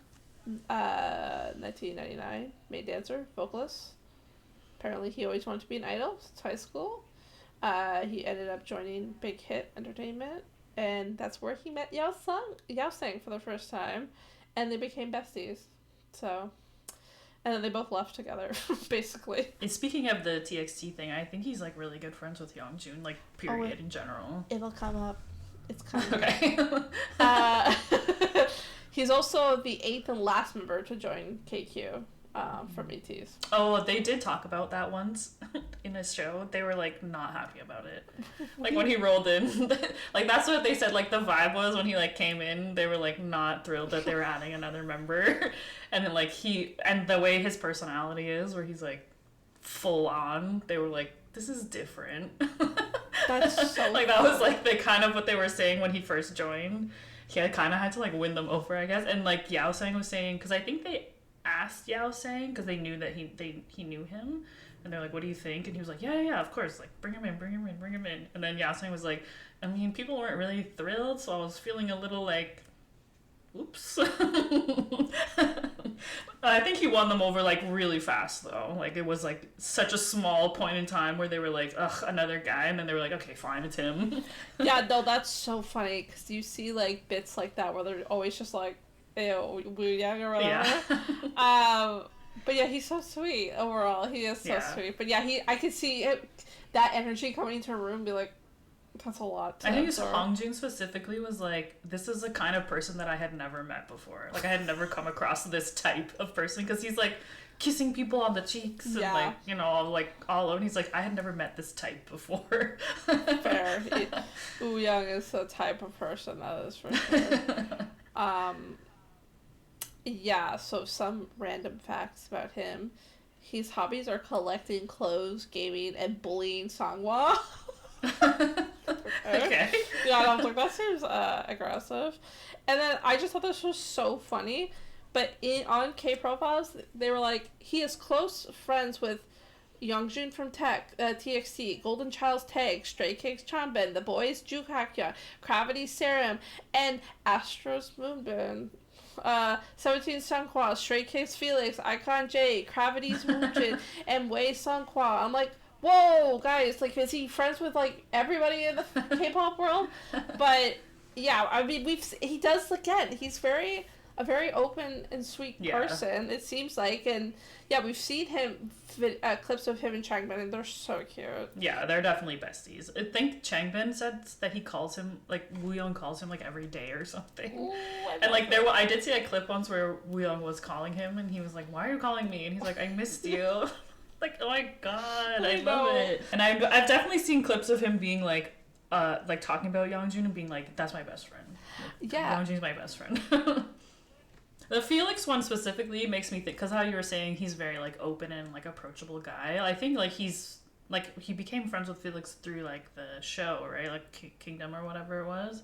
1999, main dancer, vocalist. Apparently he always wanted to be an idol since high school. He ended up joining Big Hit Entertainment, and that's where he met Yao Sang for the first time, and they became besties. So, and then they both left together, basically.
And speaking of the TXT thing, I think he's, like, really good friends with Hongjoong, like, period, in general.
It'll come up. It's coming.
Okay.
He's also the 8th and last member to join KQ from Ateez.
Oh, they did talk about that once in a show. They were, like, not happy about it. Like, when he rolled in. Like, that's what they said, like, the vibe was when he, like, came in. They were, like, not thrilled that they were adding another member. And then, like, and the way his personality is, where he's, like, full on, they were like, this is different.
That's so
like, that was, like, the kind of what they were saying when he first joined. He kind of had to, like, win them over, I guess. And, like, Yao Sang was saying, because I think they asked Yao Sang, because they knew that he knew him. And they're like, what do you think? And he was like, yeah, of course. Like, bring him in. And then Yao Sang was like, I mean, people weren't really thrilled, so I was feeling a little, like, oops. I think he won them over, like, really fast, though. Like, it was, like, such a small point in time where they were like, ugh, another guy. And then they were like, okay, fine, it's him.
Yeah, no, that's so funny, because you see, like, bits like that where they're always just like, ew, Wu-Yang or whatever. Yeah. But yeah, he's so sweet overall. He is so sweet. But yeah, I could see that energy coming into a room and be like, that's a lot.
I think Hongjoong specifically was like, this is the kind of person that I had never met before. Like, I had never come across this type of person, because he's like kissing people on the cheeks and like, you know, like all over. And he's like, I had never met this type before.
Fair. Ouyang is the type of person, that is for sure. Yeah, so some random facts about him. His hobbies are collecting clothes, gaming, and bullying Sanghwa. Okay. Yeah, I was like, that seems aggressive. And then I just thought this was so funny. But on K profiles, they were like, he is close friends with Youngjun from TXT, Golden Child's Tag, Stray Kids Chanbin, The Boys, Ju Hakya, Gravity Serum, and Astro's Moonbin. 17 Sunghwa, Stray Kids Felix, Icon J, Gravity's Moonjin, and Wei Sunghwa. I'm like, whoa, guys, like, is he friends with, like, everybody in the K-pop world? But, yeah, I mean, he does, again, he's a very open and sweet person, it seems like, and, yeah, we've seen clips of him and Changbin, and they're so cute.
Yeah, they're definitely besties. I think Changbin said that he calls him, like, Wooyoung calls him, like, every day or something. Ooh, and, like, I did see a clip once where Wooyoung was calling him, and he was like, why are you calling me? And he's like, I missed you. Like, oh my god, I love it. And I've definitely seen clips of him being, like talking about Yeongjun and being like, that's my best friend.
Yeah.
Yeongjun's my best friend. The Felix one specifically makes me think, because how you were saying he's very, like, open and, like, approachable guy. I think, like, he became friends with Felix through, like, the show, right? Like, Kingdom or whatever it was.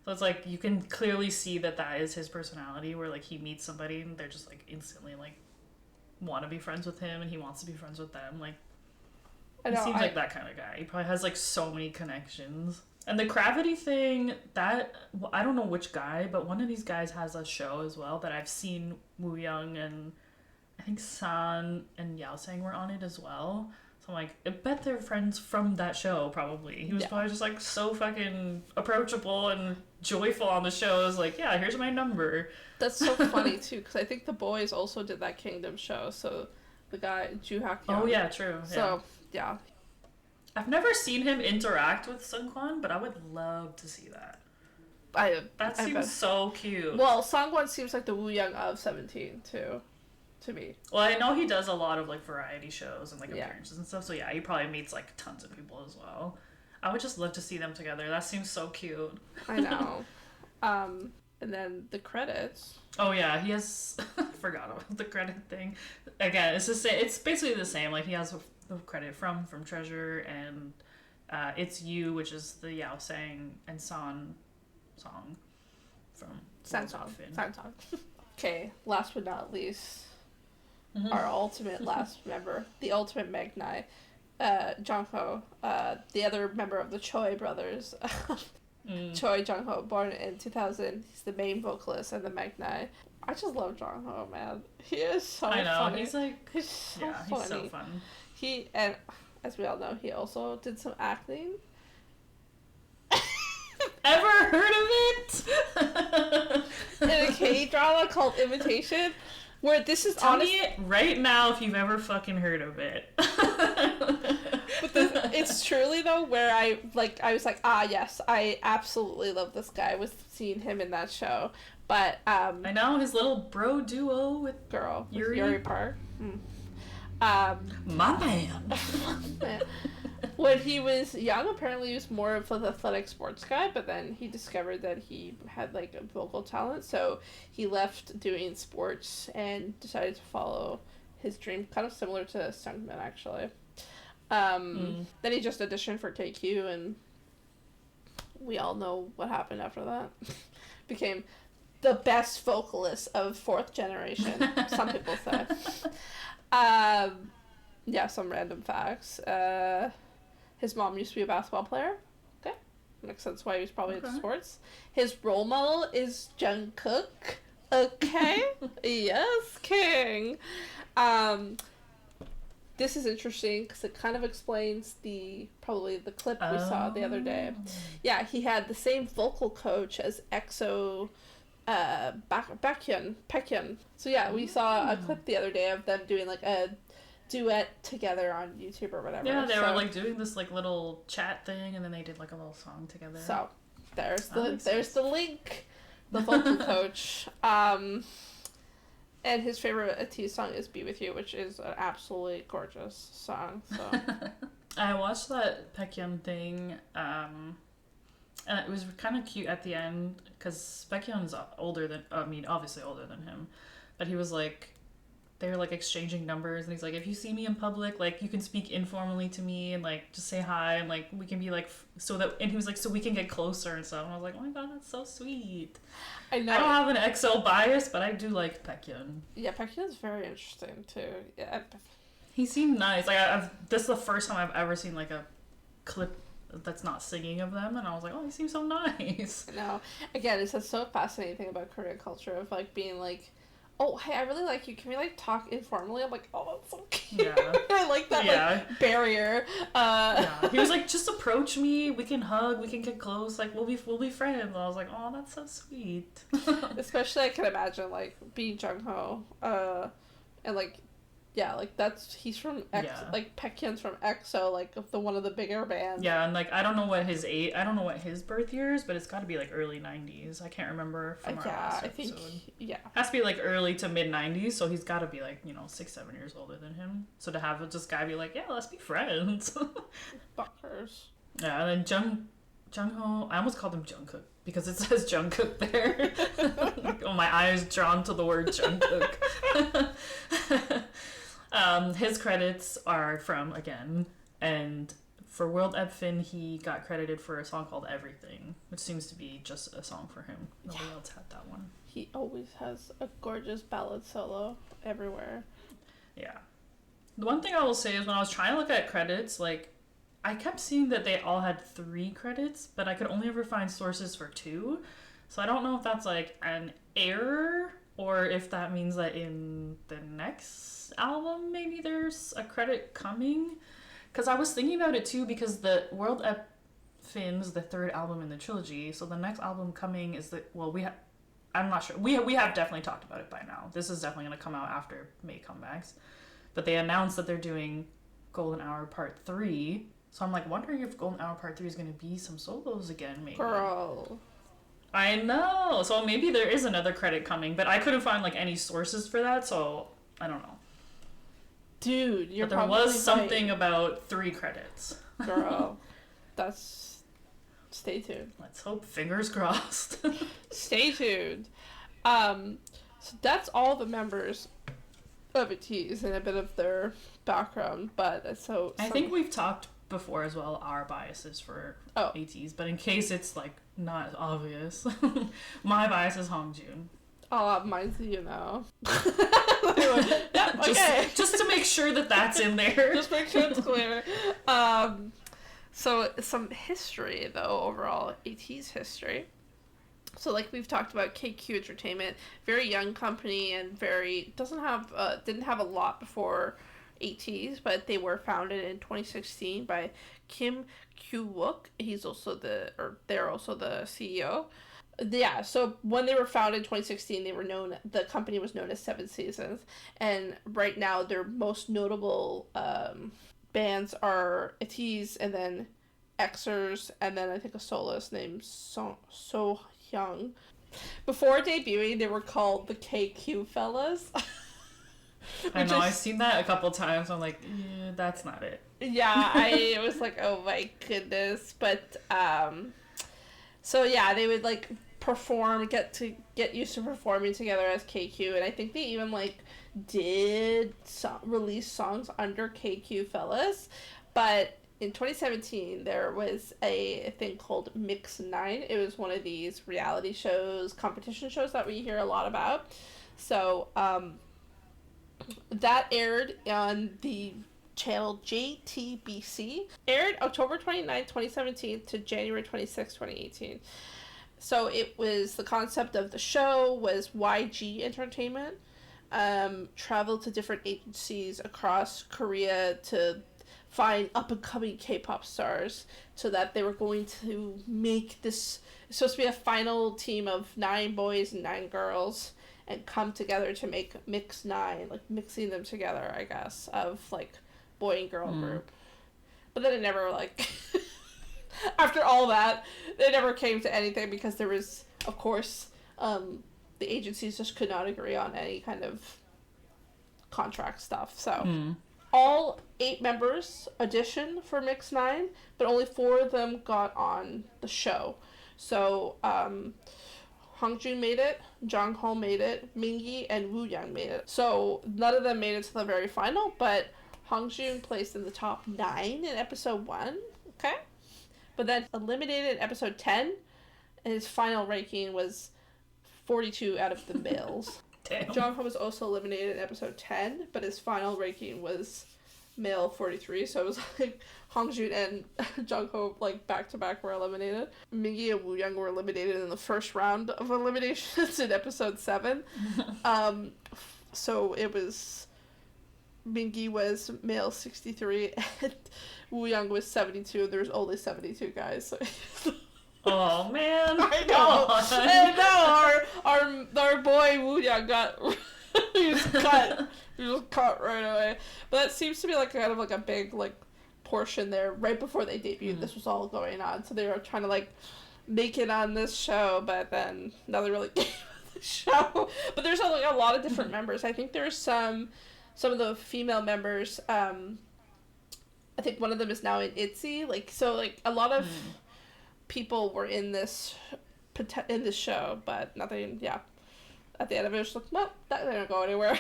So it's, like, you can clearly see that is his personality, where, like, he meets somebody and they're just, like, instantly, like, want to be friends with him and he wants to be friends with them. Like, he seems like that kind of guy. He probably has, like, so many connections. And the gravity thing, I don't know which guy, but one of these guys has a show as well that I've seen Wooyoung and I think San and Yao Sang were on it as well. So I'm like, I bet they're friends from that show, probably. He was probably just, like, so fucking approachable and joyful on the show. I was like, yeah, here's my number.
That's so funny, too, because I think the boys also did that Kingdom show, so the guy, Joo Ha-kyung.
Oh, yeah, true. Yeah.
So, yeah.
I've never seen him interact with Seungkwan, but I would love to see that. That seems so cute.
Well, Seungkwan seems like the Wooyoung of 17, too, to me.
Well, I know he does a lot of, like, variety shows and, like, appearances and stuff, so yeah, he probably meets, like, tons of people as well. I would just love to see them together. That seems so cute.
I know. And then the credits.
Oh yeah, he has. I forgot about the credit thing. Again, it's the same. It's basically the same. Like, he has the credit from Treasure and It's You, which is the Yao Sang and San song from
San song. Okay, last but not least, our ultimate last member, the ultimate MIXNINE, Jungho, the other member of the Choi brothers. Choi Jungho, born in 2000. He's the main vocalist in the MIXNINE. I just love Jungho, man. He is so funny. I know,
he's like...
He's so funny.
He's so fun.
And as we all know, he also did some acting.
Ever heard of it?
In a K-drama called Imitation, where this is
Tell me right now if you've ever fucking heard of it.
But it's truly, though, where I was like, yes, I absolutely love this guy with seeing him in that show. But,
I know, his little bro duo with
Yuri Park.
My man.
When he was young, apparently he was more of an athletic sports guy, but then he discovered that he had, like, a vocal talent, so he left doing sports and decided to follow his dream, kind of similar to Sungmin, actually. Then he just auditioned for KQ, and we all know what happened after that. Became the best vocalist of fourth generation, some people say. Yeah, some random facts. His mom used to be a basketball player. Okay. Makes sense why he was probably into sports. His role model is Jungkook. Okay. Yes, king. This is interesting because it kind of explains probably the clip we saw the other day. Yeah, he had the same vocal coach as EXO Baekhyun. So yeah, we saw a clip the other day of them doing like a duet together on YouTube or whatever.
Yeah, they were like doing this like little chat thing, and then they did like a little song together.
So there's the link, the vocal coach. And his favorite Ateez song is "Be With You," which is an absolutely gorgeous song. So
I watched that Baekhyun thing, and it was kind of cute at the end because Baekhyun's obviously older than him, but he was like, they were like exchanging numbers, and he's like, if you see me in public, like you can speak informally to me and like just say hi, and like we can be like and he was like, so we can get closer and stuff. And I was like, oh my god, that's so sweet. I know. I don't have an EXO bias, but I do like Baekhyun.
Yeah, Baekhyun's very interesting too. Yeah,
he seemed nice. Like this is the first time I've ever seen like a clip that's not singing of them, and I was like, oh, he seems so nice.
No, again, it's a so fascinating thing about Korean culture of like being like oh, hey, I really like you. Can we, like, talk informally? I'm like, oh, that's so cute.
Yeah.
I like that, like, barrier.
Yeah. He was like, just approach me. We can hug. We can get close. Like, we'll be friends. And I was like, oh, that's so sweet.
Especially, I can imagine, like, being Jungho, and, like, yeah, like, he's from like, Baekhyun's from EXO, like, of one of the bigger bands.
Yeah, and, like, I don't know what his birth year is, but it's got to be, like, early 90s. I can't remember from our last episode. Has to be, like, early to mid 90s, so he's got to be, like, 6-7 years older than him. So to have this guy be like, yeah, let's be friends.
Fuckers. Yeah,
and then Jungho, I almost called him Jungkook because it says Jungkook there. Oh, my eyes drawn to the word Jungkook. His credits are from, again, and for World Epfin, he got credited for a song called Everything, which seems to be just a song for him. Nobody else had that one.
He always has a gorgeous ballad solo everywhere.
Yeah. The one thing I will say is when I was trying to look at credits, like, I kept seeing that they all had 3 credits, but I could only ever find sources for 2. So I don't know if that's, like, an error, or if that means that in the next album maybe there's a credit coming. Because I was thinking about it too, because the World Epfin's the 3rd album in the trilogy, so the next album coming is I'm not sure. We have definitely talked about it by now. This is definitely going to come out after May Comebacks. But they announced that they're doing Golden Hour Part 3. So I'm like wondering if Golden Hour Part 3 is going to be some solos again, maybe.
Girl.
I know. So maybe there is another credit coming, but I couldn't find like any sources for that, so I don't know.
Dude, you're
but there was something about 3 credits.
Girl. Stay tuned.
Let's hope, fingers crossed.
Stay tuned. So that's all the members of Ateez and a bit of their background, but I
think we've talked before as well our biases for Ateez, but in case it's like not obvious, my bias is Hongjoong.
Mine's
yeah, okay. just to make sure that's in there.
Just make sure it's clear. So some history though, overall Ateez history. So like we've talked about, KQ Entertainment, very young company and didn't have a lot before Ateez, but they were founded in 2016 by Kim Kyu-wook. They're also the CEO. Yeah, so when they were founded in 2016, the company was known as 7 Seasons, and right now their most notable bands are Ateez, and then Xers, and then I think a soloist named So Hyung. Before debuting, they were called the KQ Fellas.
I know, I've seen that a couple times. I'm like, yeah, that's not it.
Yeah, I was like, oh my goodness. But, so yeah, they would like perform, get used to performing together as KQ, and I think they even like did release songs under KQ Fellas. But in 2017, there was a thing called MIXNINE. It was one of these reality shows, competition shows that we hear a lot about. So, that aired on the channel JTBC. Aired October 29, 2017 to January 26, 2018. So it was, the concept of the show was YG Entertainment traveled to different agencies across Korea to find up-and-coming K-pop stars, so that they were going to make this, it's supposed to be a final team of 9 boys and 9 girls, and come together to make MIXNINE, like mixing them together, I guess, of like boy and girl group. But then it never like after all that, it never came to anything, because there was, of course, the agencies just could not agree on any kind of contract stuff. So all 8 members auditioned for MIXNINE, but only 4 of them got on the show. So Hongjoong made it, Jongho made it, Mingi and Wooyoung made it. So none of them made it to the very final, but Hongjoong placed in the top 9 in episode 1, okay? But then eliminated in episode 10, and his final ranking was 42 out of the males.
Damn.
Jongho was also eliminated in episode 10, but his final ranking was male 43, so it was like Hongjoong and Jungho like back to back were eliminated. Mingi and Wooyoung were eliminated in the first round of eliminations in episode 7. So it was Mingi was male 63 and Wooyoung was 72. There's only 72 guys. So.
Oh man!
I know. I know. Our boy Wooyoung got he was cut. He was cut right away. But that seems to be like kind of like a big like portion there right before they debuted. This was all going on, so they were trying to like make it on this show, but then now they really gave the show. But there's like a lot of different members. I think there's some of the female members. I think one of them is now in ITZY. Like so, like a lot of people were in this show, but nothing. Yeah, at the end of it, it was like, well, that didn't go anywhere.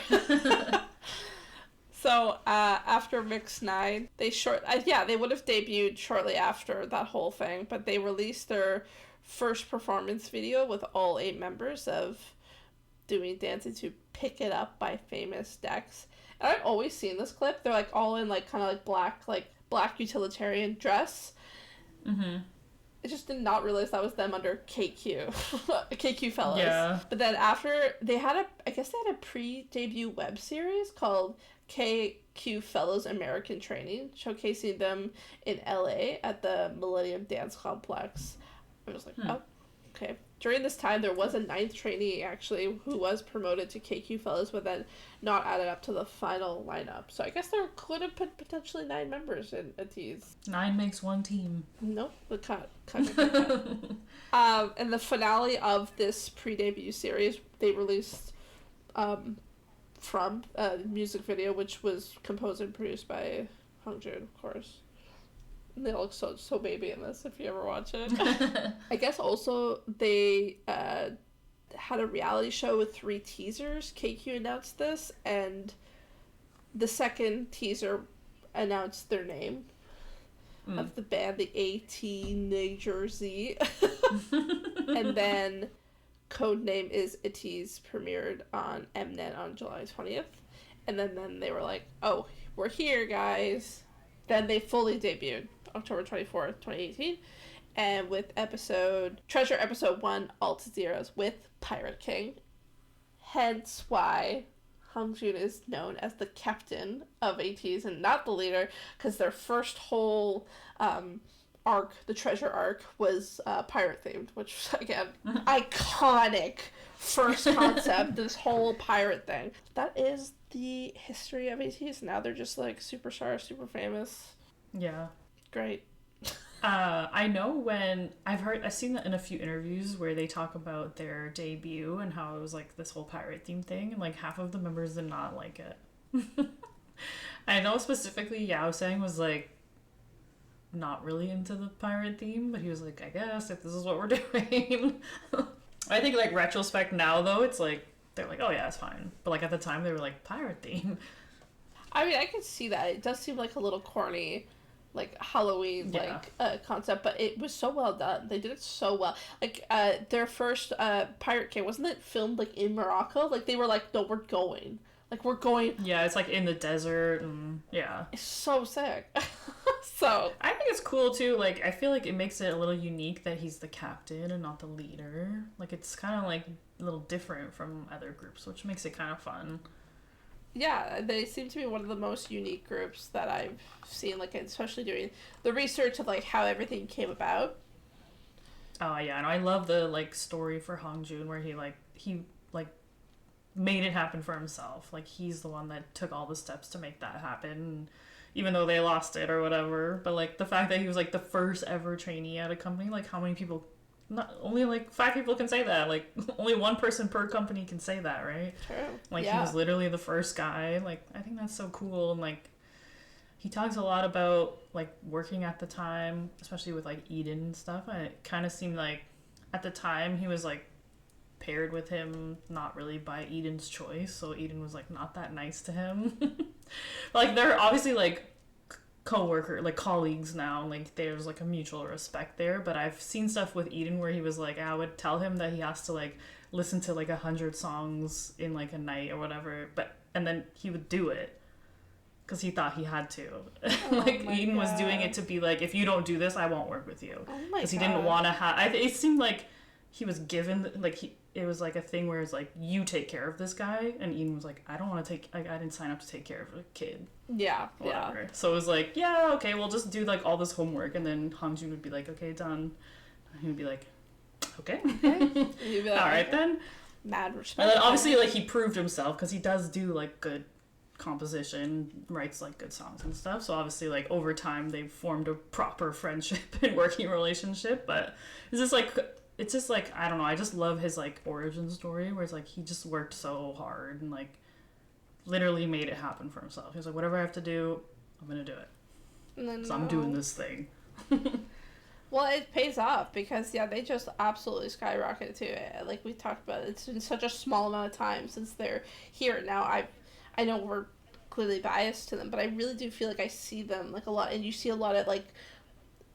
So after MIXNINE, they would have debuted shortly after that whole thing, but they released their first performance video with all 8 members of doing Dancing to Pick It Up by Famous Dex. And I've always seen this clip. They're like all in like kind of like black utilitarian dress. Mm-hmm. I just did not realize that was them under KQ. KQ Fellas. Yeah. But then after, they had a pre-debut web series called KQ Fellows American Training, showcasing them in LA at the Millennium Dance Complex. I was like, oh, okay. During this time, there was a 9th trainee, actually, who was promoted to KQ Fellows, but then not added up to the final lineup. So I guess there could have been potentially 9 members in Ateez.
9 makes one team.
Nope, the cut. And the finale of this pre-debut series, they released from a music video, which was composed and produced by Hongjoong, of course. And they look so baby in this, if you ever watch it. I guess also they had a reality show with 3 teasers. KQ announced this, and the second teaser announced their name of the band, the Ateez. And then Codename is Ateez premiered on Mnet on July 20th. And then they were like, oh, we're here, guys. Then they fully debuted October 24th, 2018. And with Treasure episode 1, Alt Zeros with Pirate King. Hence why Hongjoong is known as the captain of Ateez and not the leader, because their first whole arc, the Treasure arc, was pirate themed, which again, iconic first concept, this whole pirate thing. That is the history of Ateez. Now they're just like superstar, super famous.
Yeah.
Great.
I know when I've seen that in a few interviews where they talk about their debut and how it was like this whole pirate theme thing, and like half of the members did not like it. I know specifically Yao Sang was like not really into the pirate theme, but he was like, I guess if this is what we're doing. I think like retrospect now though, it's like they're like, oh yeah, it's fine. But like at the time they were like, pirate theme.
I mean, I can see that. It does seem like a little corny, like Halloween concept, but it was so well done. They did it so well. Like their first Pirate King, wasn't it filmed like in Morocco? Like they were like, no, we're going. Like we're going.
Yeah, it's like in the desert and yeah.
It's so sick. So
I think it's cool too. Like I feel like it makes it a little unique that he's the captain and not the leader. Like it's kind of like a little different from other groups, which makes it kind of fun.
Yeah, they seem to be one of the most unique groups that I've seen, like, especially doing the research of, like, how everything came about.
Oh, yeah, and I love the, like, story for Hongjoong where he made it happen for himself. Like, he's the one that took all the steps to make that happen, even though they lost it or whatever. But, like, the fact that he was, like, the first ever trainee at a company, like, how many people... Not only like 5 people can say that. Like only 1 person per company can say that, right?
True.
Like he was literally the first guy. Like I think that's so cool. And like he talks a lot about like working at the time, especially with like Eden and stuff. And it kind of seemed like at the time he was like paired with him not really by Eden's choice. So Eden was like not that nice to him. Like they're obviously like co-worker, like colleagues now, like there's like a mutual respect there. But I've seen stuff with Eden where he was like, I would tell him that he has to like listen to like 100 songs in like a night or whatever, and then he would do it because he thought he had to.
Oh
Like
my
Eden was doing
God.
it to be like, if you don't do this, I won't work with you.
Oh my
Because he didn't
God.
want to have. It seemed like he was given like it was like a thing where it's like, you take care of this guy, and Eden was like, I don't want to take. I didn't sign up to take care of a kid.
Yeah,
Whatever. So it was like, yeah, okay, we'll just do like all this homework, and then Hongjoong would be like, okay, done. And he would be like, okay.
You'd be like,
All right then.
Mad respect.
And then obviously like he proved himself because he does do like good composition, writes like good songs and stuff. So obviously like over time they've formed a proper friendship and working relationship. But it's just like I don't know. I just love his like origin story where it's like he just worked so hard and like literally made it happen for himself. He was like, whatever I have to do, I'm gonna do it.
And then
So I'm doing this thing.
Well, it pays off because they just absolutely skyrocketed to it. Like we talked about, it's been such a small amount of time since they're here. Now I know we're clearly biased to them, but I really do feel like I see them like a lot, and you see a lot of like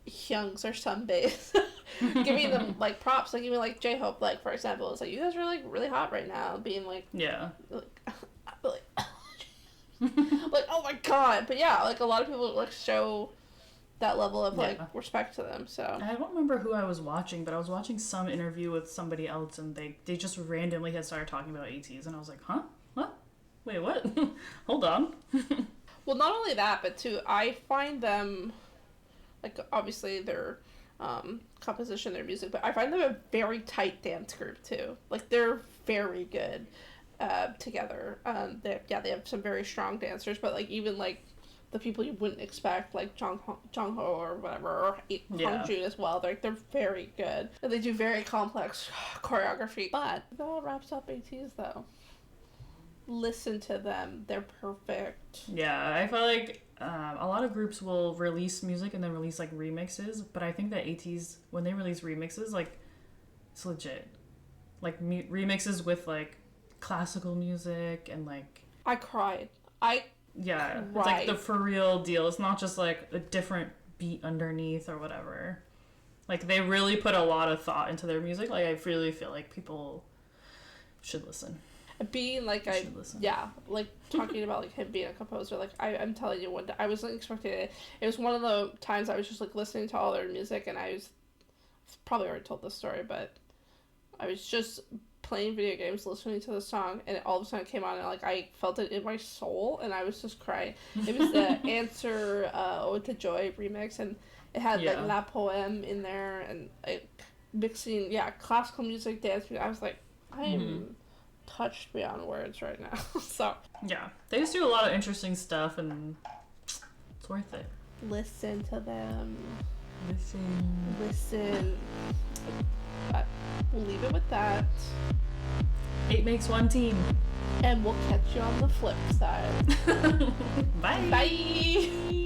Hyungs or Sunbaes giving them like props, like even like J-Hope, like for example, it's like, you guys are like really hot right now, being like like like oh my God. But yeah, like a lot of people like show that level of like respect to them. So
I don't remember who I was watching, but I was watching some interview with somebody else, and they just randomly had started talking about Ateez, and I was like, huh? What? Wait, what? Hold on.
well, not only that, but too, I find them like obviously their composition, their music, but I find them a very tight dance group too. Like they're very good together. They have some very strong dancers, but like even like the people you wouldn't expect, like Jongho or whatever, or Hongjoong as well. They're very good. And they do very complex choreography. But that all wraps up Ateez though. Listen to them. They're perfect.
Yeah, I feel like a lot of groups will release music and then release like remixes, but I think that Ateez, when they release remixes, like it's legit. Like remixes with like classical music and like...
I cried.
Yeah, it's like the for real deal. It's not just like a different beat underneath or whatever. Like they really put a lot of thought into their music. Like I really feel like people should listen.
Being like like talking about like him being a composer, like I'm telling you, one day I wasn't expecting it. It was one of the times I was just like listening to all their music, and I was probably already told this story, but I was just playing video games, listening to the song, and all of a sudden it came on, and like I felt it in my soul, and I was just crying. It was the Answer Ode to Joy remix, and it had like La Poème in there, and mixing classical music, dance music. I was like, I am touched beyond words right now. So
yeah, they just do a lot of interesting stuff, and it's worth it.
Listen to them.
Listen.
But we'll leave it with that.
8 makes one team.
And we'll catch you on the flip side.
Bye.
Bye.